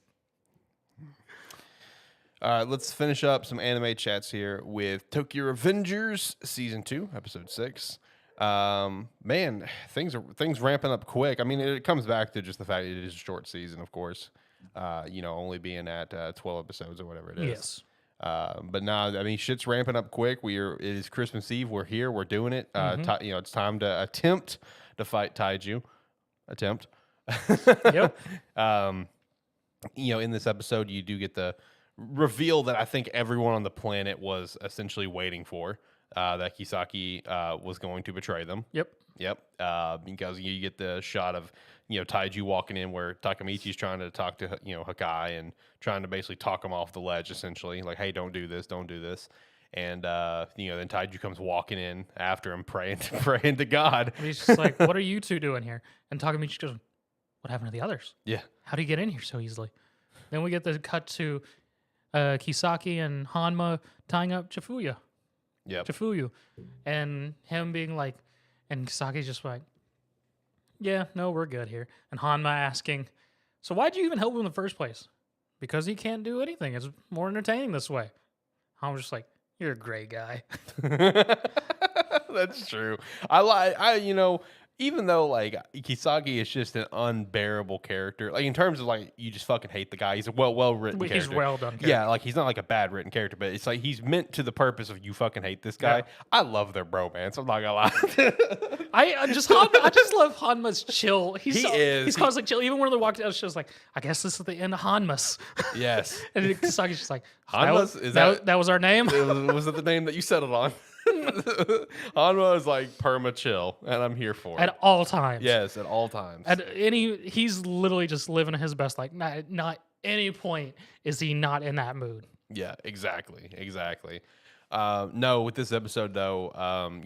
A: All right, let's finish up some anime chats here with Tokyo Revengers Season 2, Episode 6. Man, things ramping up quick. I mean, it comes back to just the fact that it is a short season, of course. Only being at 12 episodes or whatever it is.
B: Yes.
A: But now, I mean, shit's ramping up quick. It is Christmas Eve. We're here. We're doing it. It's time to attempt to fight Kaiju. Attempt.
B: Yep.
A: In this episode, you do get the reveal that I think everyone on the planet was essentially waiting for, that Kisaki was going to betray them.
B: Yep.
A: Because you get the shot of Taiju walking in where Takamichi's trying to talk to Hakai and trying to basically talk him off the ledge, essentially like, hey, don't do this, and then Taiju comes walking in after him praying to God.
B: And he's just like, what are you two doing here? And Takamichi goes, what happened to the others?
A: Yeah.
B: How do you get in here so easily? Then we get the cut to Kisaki and Hanma tying up Chifuyu.
A: Yep.
B: Chifuyu. And him being like, and Kisaki's just like, yeah, no, we're good here. And Hanma asking, so why'd you even help him in the first place? Because he can't do anything. It's more entertaining this way. I'm just like, you're a great guy.
A: That's true. Even though like Kisagi is just an unbearable character, like in terms of like you just fucking hate the guy. He's a well written character.
B: He's well done. Character.
A: Yeah, like he's not like a bad written character, but it's like he's meant to the purpose of you fucking hate this guy. Yeah. I love their bromance. I'm not gonna lie.
B: I just love Hanma's chill. He's constantly chill. Even when they're walking out, she's like, I guess this is the end of Hanma's.
A: Yes.
B: And Kisaki's just like,
A: Hanma's?
B: That was our name?
A: Was it the name that you settled on? Hanma is like perma chill, and I'm here for it.
B: At all times.
A: Yes, at all times.
B: He's literally just living his best. Like, not any point is he not in that mood.
A: Yeah, exactly. No, with this episode though,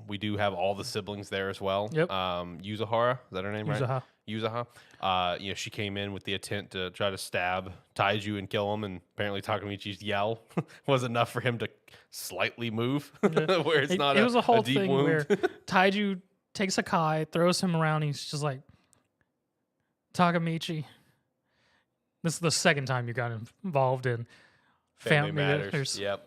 A: we do have all the siblings there as well.
B: Yep.
A: Yuzahara, is that her name, right? Yuzaha. She came in with the intent to try to stab Taiju and kill him, and apparently Takamichi's yell was enough for him to slightly move,
B: yeah.
A: where it
B: was a whole
A: deep
B: thing
A: wound.
B: Where Taiju takes Hakai, throws him around, and he's just like, Takamichi, this is the second time you got involved in family matters.
A: Yep.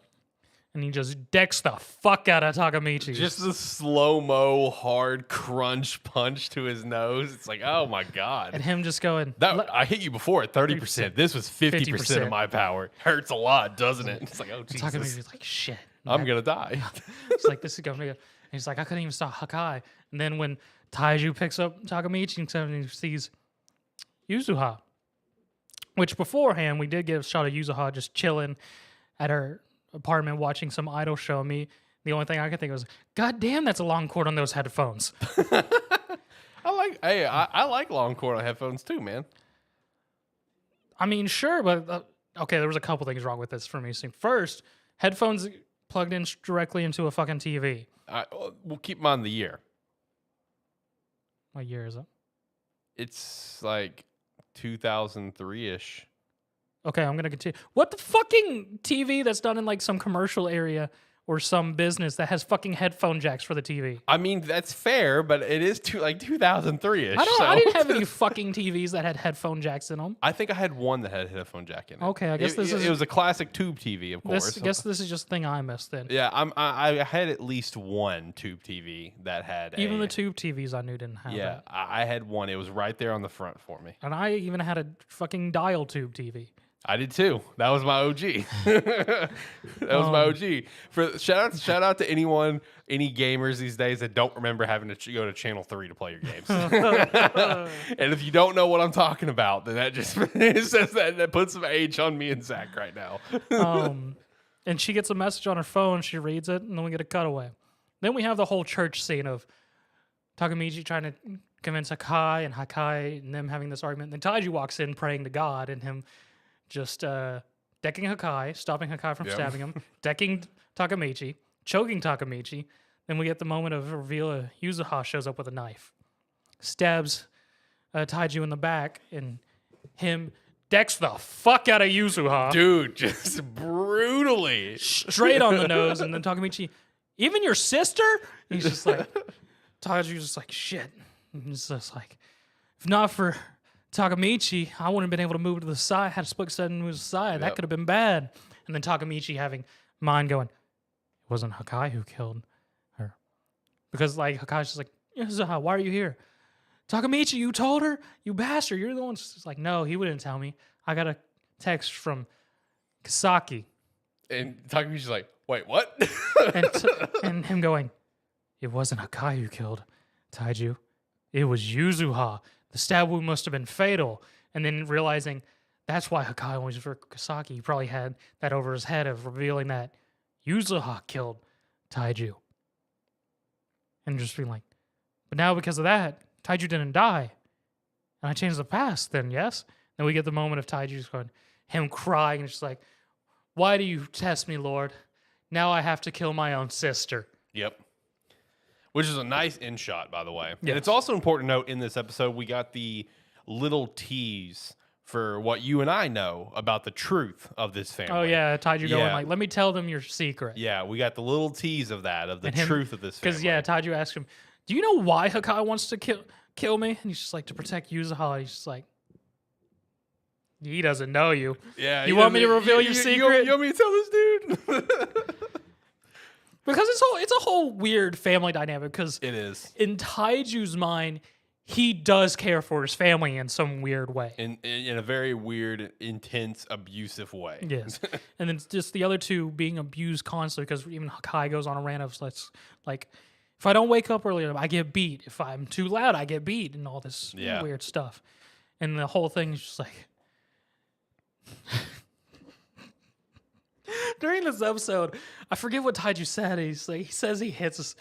B: And he just decks the fuck out of Takamichi.
A: Just a slow-mo, hard crunch punch to his nose. It's like, oh my God.
B: And him just going...
A: I hit you before at 30%. This was 50% of my power. Hurts a lot, doesn't it? It's like, oh, Jesus.
B: Takamichi's like, shit.
A: I'm going to die.
B: It's like, this is going to go. And he's like, I couldn't even stop Hakai. And then when Taiju picks up Takamichi and he sees Yuzuha, which beforehand, we did get a shot of Yuzuha just chilling at her apartment watching some idol show. The only thing I could think was, God damn, that's a long cord on those headphones.
A: I like long cord on headphones too, man.
B: I mean, sure, but okay, there was a couple things wrong with this for me. So first, headphones plugged in directly into a fucking TV.
A: We'll keep them on the year.
B: What year is it?
A: It's like 2003-ish.
B: Okay, I'm gonna continue. What the fucking TV that's done in like some commercial area or some business that has fucking headphone jacks for the TV?
A: I mean, that's fair, but it is 2003-ish.
B: I didn't have any fucking TVs that had headphone jacks in them.
A: I think I had one that had a headphone jack in it.
B: Okay, I guess
A: it was a classic tube TV, of course.
B: I guess this is just a thing I missed then.
A: Yeah, I had at least one tube TV that had
B: Even the tube TVs I knew didn't have that.
A: I had one. It was right there on the front for me.
B: And I even had a fucking dial tube TV.
A: I did too. That was my OG. That was my OG. For shout out to any gamers these days that don't remember having to go to Channel 3 to play your games. And if you don't know what I'm talking about, then that just says that puts some age on me and Zach right now.
B: And she gets a message on her phone. She reads it, and then we get a cutaway. Then we have the whole church scene of Takamichi trying to convince Hakai and them having this argument. Then Taiju walks in praying to God, and him just decking Hakai, stopping Hakai from stabbing him, decking Takamichi, choking Takamichi. Then we get the moment of reveal. Yuzuha shows up with a knife, stabs Taiju in the back, and him decks the fuck out of Yuzuha.
A: Dude, just brutally.
B: Straight on the nose. And then Takamichi, even your sister? He's just like, Taiju's just like, shit. And he's just like, if not for Takamichi, I wouldn't have been able to move to the side. Had a split second to move to the side. That could have been bad. And then Takamichi having mind going, it wasn't Hakai who killed her. Because like Hakai's just like, Yuzuha, why are you here? Takamichi, you told her? You bastard. You're the one who's like, no, he wouldn't tell me. I got a text from Kisaki.
A: And Takamichi's like, wait, what?
B: and him going, it wasn't Hakai who killed Taiju. It was Yuzuha. The stab wound must have been fatal. And then realizing that's why Hakai was for Kisaki. He probably had that over his head of revealing that Yuzuha killed Taiju. And just being like, but now because of that, Taiju didn't die. And I changed the past, then yes? Then we get the moment of Taiju's going, him crying, and just like, why do you test me, Lord? Now I have to kill my own sister.
A: Yep. Which is a nice in shot, by the way.
B: Yes.
A: And it's also important to note in this episode, we got the little tease for what you and I know about the truth of this family.
B: Oh, yeah, Taiju going like, let me tell them your secret.
A: Yeah, we got the little tease of that, of the truth of this family.
B: Because, yeah, Taiju asked him, do you know why Hakai wants to kill me? And he's just like, to protect Yuzuha. He's just like, he doesn't know you.
A: Yeah,
B: you want me to reveal your secret?
A: You want me to tell this dude?
B: Because it's a whole weird family dynamic. Because
A: it is.
B: In Taiju's mind, he does care for his family in some weird way.
A: In a very weird, intense, abusive way.
B: Yes. And then just the other two being abused constantly, because even Hakai goes on a rant of, like, if I don't wake up earlier, I get beat. If I'm too loud, I get beat, and all this weird stuff. And the whole thing is just like... During this episode, I forget what Taiju said. He's like, he says he hits us.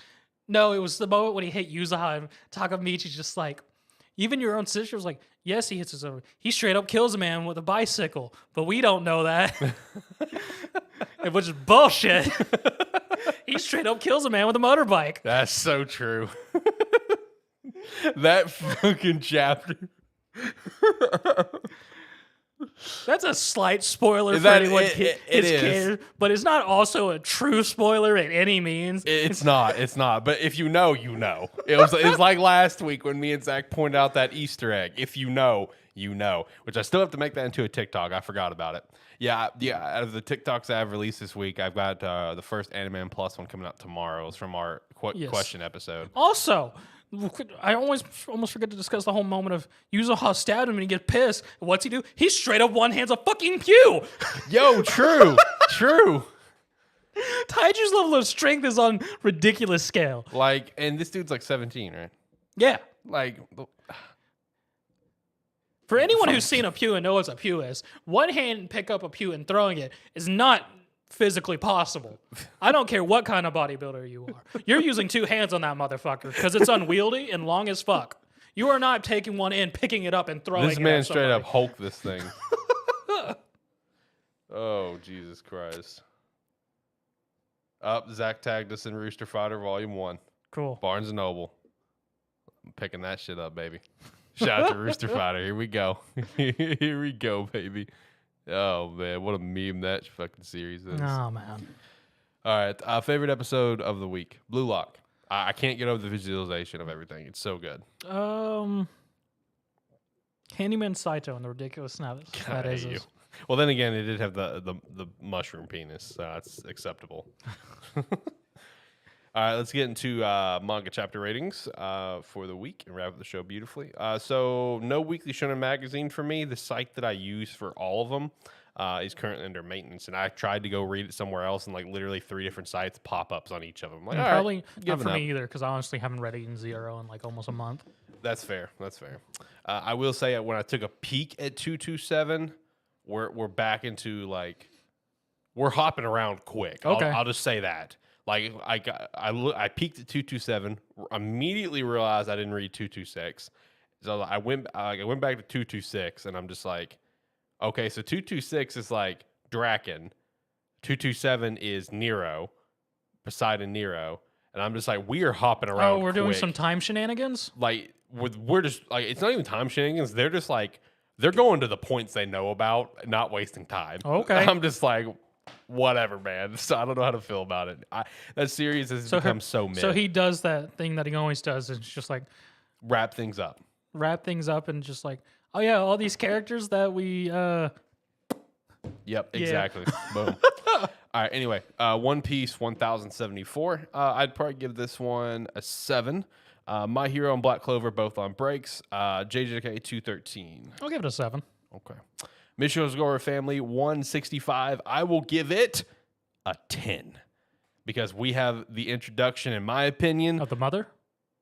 B: No, it was the moment when he hit Yuzuha, and Takamichi's just like, even your own sister was like, yes, he hits us over. He straight up kills a man with a bicycle, but we don't know that. Which is bullshit. He straight up kills a man with a motorbike.
A: That's so true. That fucking chapter.
B: That's a slight spoiler for anyone kid, but it's not also a true spoiler at any means.
A: It's not. But if you know, you know. It was like last week when me and Zach pointed out that Easter egg. If you know, you know. Which I still have to make that into a TikTok. I forgot about it. Yeah. Out of the TikToks I've released this week, I've got the first Handyman Plus one coming out tomorrow. It's from our question episode.
B: Also, I almost forget to discuss the whole moment of Yuzuha stabbed him and he gets pissed. What's he do? He straight up one-hands a fucking pew.
A: Yo, true.
B: Taiju's level of strength is on ridiculous scale.
A: Like, and this dude's like 17, right?
B: Yeah.
A: Like...
B: For anyone who's seen a pew and knows what a pew is, one hand pick up a pew and throwing it is not physically possible. I don't care what kind of bodybuilder you are. You're using two hands on that motherfucker because it's unwieldy and long as fuck. You are not taking one in, picking it up, and throwing it
A: This man straight up Hulk this thing. Oh, Jesus Christ. Zach tagged us in Rooster Fighter Volume 1.
B: Cool.
A: Barnes & Noble. I'm picking that shit up, baby. Shout out to Rooster Fighter. Here we go. Here we go, baby. Oh, man. What a meme that fucking series is.
B: Oh, man.
A: All right. Favorite episode of the week. Blue Lock. I can't get over the visualization of everything. It's so good.
B: Handyman Saito and the ridiculousness that is.
A: Well, then again, it did have the mushroom penis, so that's acceptable. All right, let's get into manga chapter ratings for the week and wrap up the show beautifully. So no weekly shonen magazine for me. The site that I use for all of them is currently under maintenance, and I tried to go read it somewhere else, and like literally 3 different sites pop-ups on each of them. Like,
B: probably not for me either, because I honestly haven't read Eden Zero in like almost a month.
A: That's fair. That's fair. I will say when I took a peek at 227, we're back into like we're hopping around quick.
B: Okay.
A: I'll just say that. Like I peeked at 227, immediately realized I didn't read 226. So I went back to 226, and I'm just like, okay, so 226 is like Draken, 227 is Nero, Poseidon Nero, and I'm just like, we are hopping around.
B: Oh, we're doing
A: quick.
B: some time shenanigans?
A: Like we're just like, it's not even time shenanigans. They're just like they're going to the points they know about, not wasting time.
B: Okay.
A: I'm just like, whatever, man. So I don't know how to feel about it. That series has become so mid.
B: So he does that thing that he always does. It's just like
A: wrap things up
B: and just like, oh yeah, all these characters that we
A: Yep, exactly. Boom. All right, anyway, One Piece 1074. I'd probably give this one a 7. My Hero and Black Clover both on breaks. JJK 213.
B: I'll give it a 7.
A: Okay. Mission Score Family 165. I will give it a 10 because we have the introduction, in my opinion.
B: Of the mother?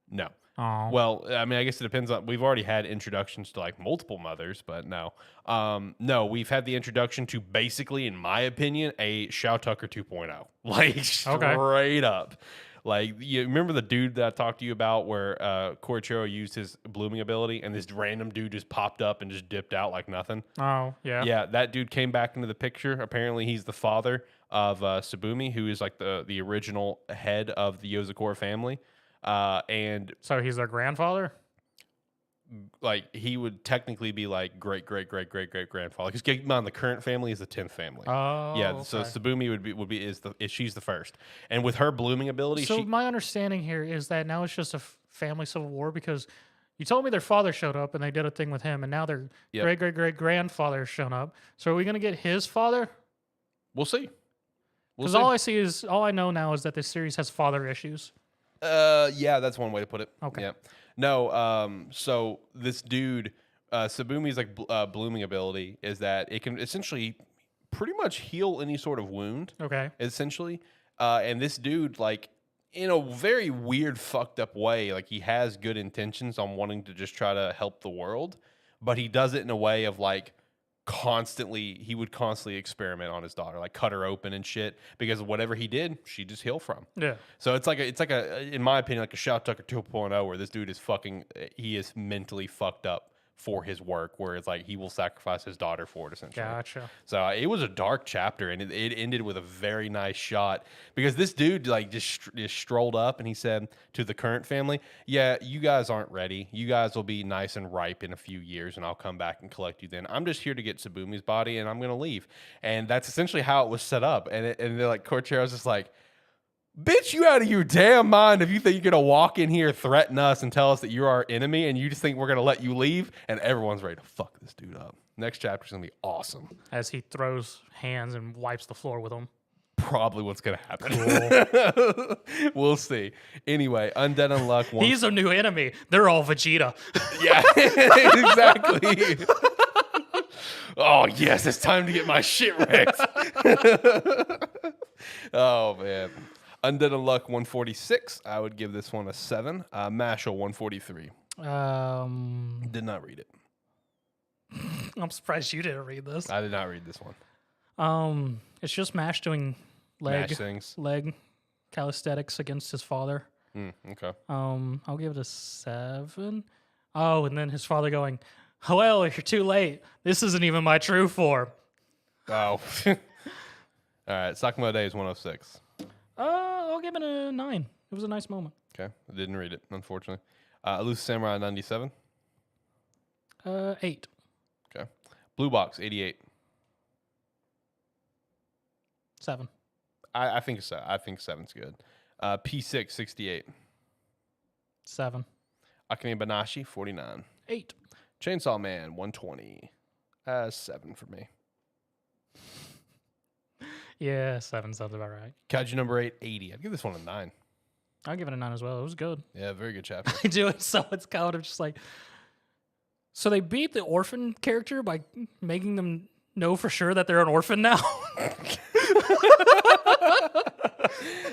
A: No.
B: Oh.
A: Well, I mean, I guess it depends on. We've already had introductions to like multiple mothers, but no. No, we've had the introduction to basically, in my opinion, a Shao Tucker 2.0. Like straight up. Like, you remember the dude that I talked to you about where Korichiro used his blooming ability and this random dude just popped up and just dipped out like nothing?
B: Oh, yeah.
A: Yeah, that dude came back into the picture. Apparently, he's the father of Tsubumi, who is like the original head of the Yozakura family. And
B: so he's their grandfather?
A: Like, he would technically be like great grandfather. Because keep in mind, the current family is the 10th family.
B: Oh,
A: yeah.
B: Okay.
A: So Tsubumi she's the first, and with her blooming ability,
B: So my understanding here is that now it's just a family civil war because you told me their father showed up and they did a thing with him, and now their great grandfather has shown up. So are we gonna get his father?
A: We'll see.
B: Because all I know now is that this series has father issues.
A: Yeah, that's one way to put it.
B: Okay.
A: Yeah. No, so this dude, Tsubumi's like blooming ability is that it can essentially pretty much heal any sort of wound.
B: Okay.
A: Essentially. And this dude, like, in a very weird, fucked up way, like, he has good intentions on wanting to just try to help the world, but he does it in a way of like he would constantly experiment on his daughter, like cut her open and shit, because whatever he did, she just heal from.
B: Yeah.
A: So it's like a, in my opinion, like a Shao Tucker 2.0, where this dude is he is mentally fucked up for his work, where it's like he will sacrifice his daughter for it, essentially.
B: Gotcha.
A: So it was a dark chapter, and it ended with a very nice shot, because this dude like just strolled up and he said to the current family, yeah, you guys aren't ready. You guys will be nice and ripe in a few years, and I'll come back and collect you then. I'm just here to get Tsubumi's body, and I'm going to leave. And that's essentially how it was set up. And they're like, Korichiro's just like, bitch, you out of your damn mind if you think you're going to walk in here, threaten us, and tell us that you're our enemy, and you just think we're going to let you leave, and everyone's ready to fuck this dude up. Next chapter's going to be awesome.
B: As he throws hands and wipes the floor with them.
A: Probably what's going to happen. Cool. We'll see. Anyway, Undead Unluck.
B: He's a new enemy. They're all Vegeta.
A: Yeah, exactly. Oh, yes, it's time to get my shit wrecked. Oh, man. Undead Unluck 146. I would give this one a 7. Mashle 143. Did not read it.
B: I'm surprised you didn't read this.
A: I did not read this one.
B: It's just Mash doing leg calisthenics against his father.
A: Okay.
B: I'll give it a 7. Oh, and then his father going, well, you're too late. This isn't even my true form.
A: Oh. All right. Sakamoto Day is 106.
B: I'll give it a 9. It was a nice moment.
A: Okay. I didn't read it, unfortunately. Elusive Samurai 97.
B: 8.
A: Okay. Blue Box 88.
B: 7.
A: I think so. I think 7's good. P6 68.
B: 7.
A: Akane-Banashi 49.
B: 8.
A: Chainsaw Man 120. 7 for me.
B: Yeah, 7 sounds about right.
A: Kaiju number 8 80. I'd give this one a 9.
B: I'll give it a 9 as well. It was good.
A: Yeah, very good chapter.
B: I do it, so it's kind of just like. So they beat the orphan character by making them know for sure that they're an orphan now.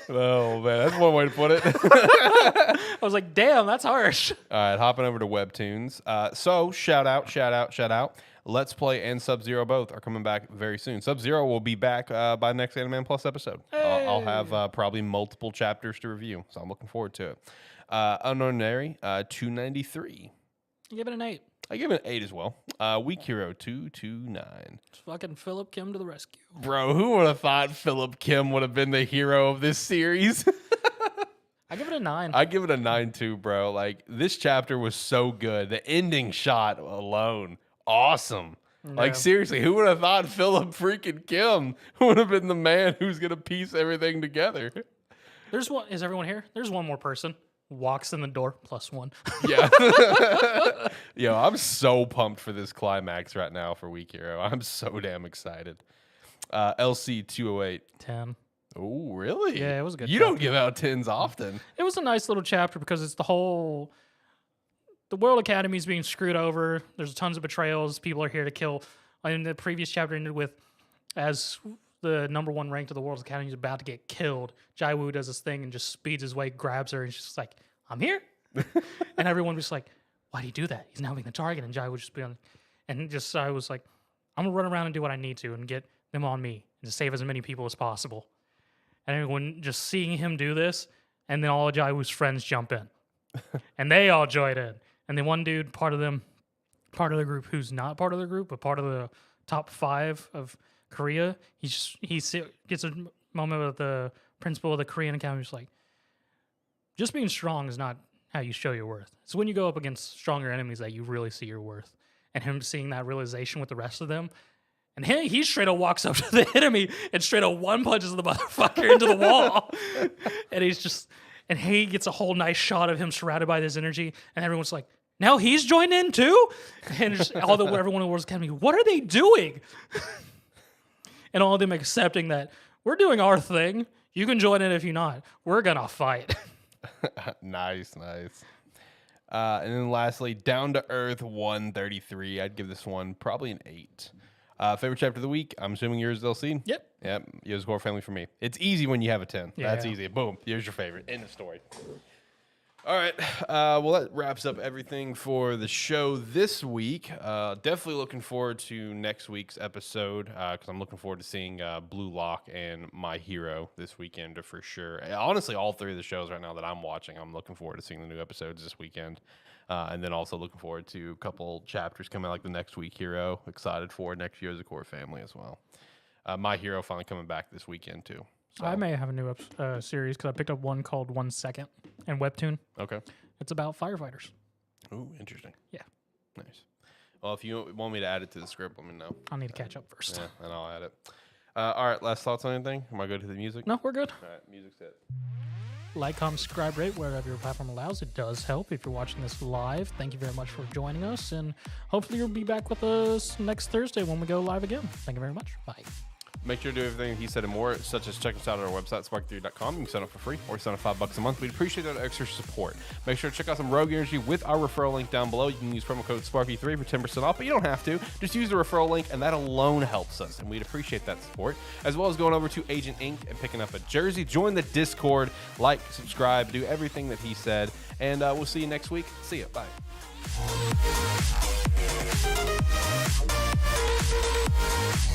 A: Oh, man. That's one way to put it.
B: I was like, damn, that's harsh.
A: All right, hopping over to Webtoons. So, shout out. Let's Play and Sub-Zero both are coming back very soon. Sub-Zero will be back by next Anime Plus episode.
B: Hey.
A: I'll have probably multiple chapters to review, so I'm looking forward to it. Unordinary, 293.
B: You give it an 8.
A: I give it an 8 as well. Weak Hero, 229.
B: It's fucking Philip Kim to the rescue.
A: Bro, who would have thought Philip Kim would have been the hero of this series?
B: I give it a 9.
A: I give it a 9 too, bro. Like, this chapter was so good. The ending shot alone, awesome.
B: Yeah.
A: Like, seriously, who would have thought Philip freaking Kim would have been the man who's going to piece everything together?
B: There's one. Is everyone here? There's one more person. Walks in the door, +1.
A: Yeah. Yo, I'm so pumped for this climax right now for Weak Hero. I'm so damn excited. Eleceed 208.
B: 10.
A: Oh, really?
B: Yeah, it was a good
A: You
B: chapter.
A: don't give out 10s often.
B: It was a nice little chapter because it's the whole. The World Academy is being screwed over. There's tons of betrayals. People are here to kill. And the previous chapter ended with, as the number 1 ranked of the World Academy is about to get killed, Jai Woo does this thing and just speeds his way, grabs her, and she's just like, I'm here. And everyone was like, why do you do that? He's now being the target. And Jai Woo just be on. And just I was like, I'm going to run around and do what I need to and get them on me and to save as many people as possible. And everyone just seeing him do this, and then all of Jai Woo's friends jump in. And they all joined in. And then one dude, part of the group who's not part of the group, but part of the top 5 of Korea, he gets a moment with the principal of the Korean Academy. He's like, just being strong is not how you show your worth. It's when you go up against stronger enemies that you really see your worth. And him seeing that realization with the rest of them. And he straight up walks up to the enemy and straight up one punches the motherfucker into the wall. And he gets a whole nice shot of him surrounded by this energy. And everyone's like, now he's joined in too? And just everyone in the World Academy, what are they doing? And all of them accepting that we're doing our thing. You can join in if you're not. We're going to fight.
A: Nice. And then lastly, Down to Earth 133. I'd give this one probably an 8. Favorite chapter of the week? I'm assuming yours is Eleceed?
B: Yep.
A: Yozakura family for me. It's easy when you have a 10.
B: Yeah.
A: That's easy. Boom. Here's your favorite. End of story. All right. Well, that wraps up everything for the show this week. Definitely looking forward to next week's episode because I'm looking forward to seeing BLUELOCK and My Hero this weekend for sure. Honestly, all 3 of the shows right now that I'm watching, I'm looking forward to seeing the new episodes this weekend. And then also looking forward to a couple chapters coming out like the next Week Hero. Excited for next Yozakura family as well. My Hero finally coming back this weekend too. So.
B: I may have a new series because I picked up one called 1 Second and Webtoon.
A: Okay.
B: It's about firefighters.
A: Ooh, interesting.
B: Yeah.
A: Nice. Well, if you want me to add it to the script, let me know.
B: I'll need to catch up first.
A: Yeah, and I'll add it. All right, last thoughts on anything? Am I good to the music?
B: No, we're good.
A: All right, music's it.
B: Like, comment, subscribe, rate wherever your platform allows. It does help if you're watching this live. Thank you very much for joining us, and hopefully you'll be back with us next Thursday when we go live again. Thank you very much. Bye.
A: Make sure to do everything he said and more, such as check us out at our website, spark3.com. You can sign up for free or sign up $5 a month. We'd appreciate that extra support. Make sure to check out some Rogue Energy with our referral link down below. You can use promo code SPARKY3 for 10% off, but you don't have to. Just use the referral link, and that alone helps us, and we'd appreciate that support. As well as going over to Agent Inc. and picking up a jersey. Join the Discord, like, subscribe, do everything that he said, and we'll see you next week. See ya. Bye.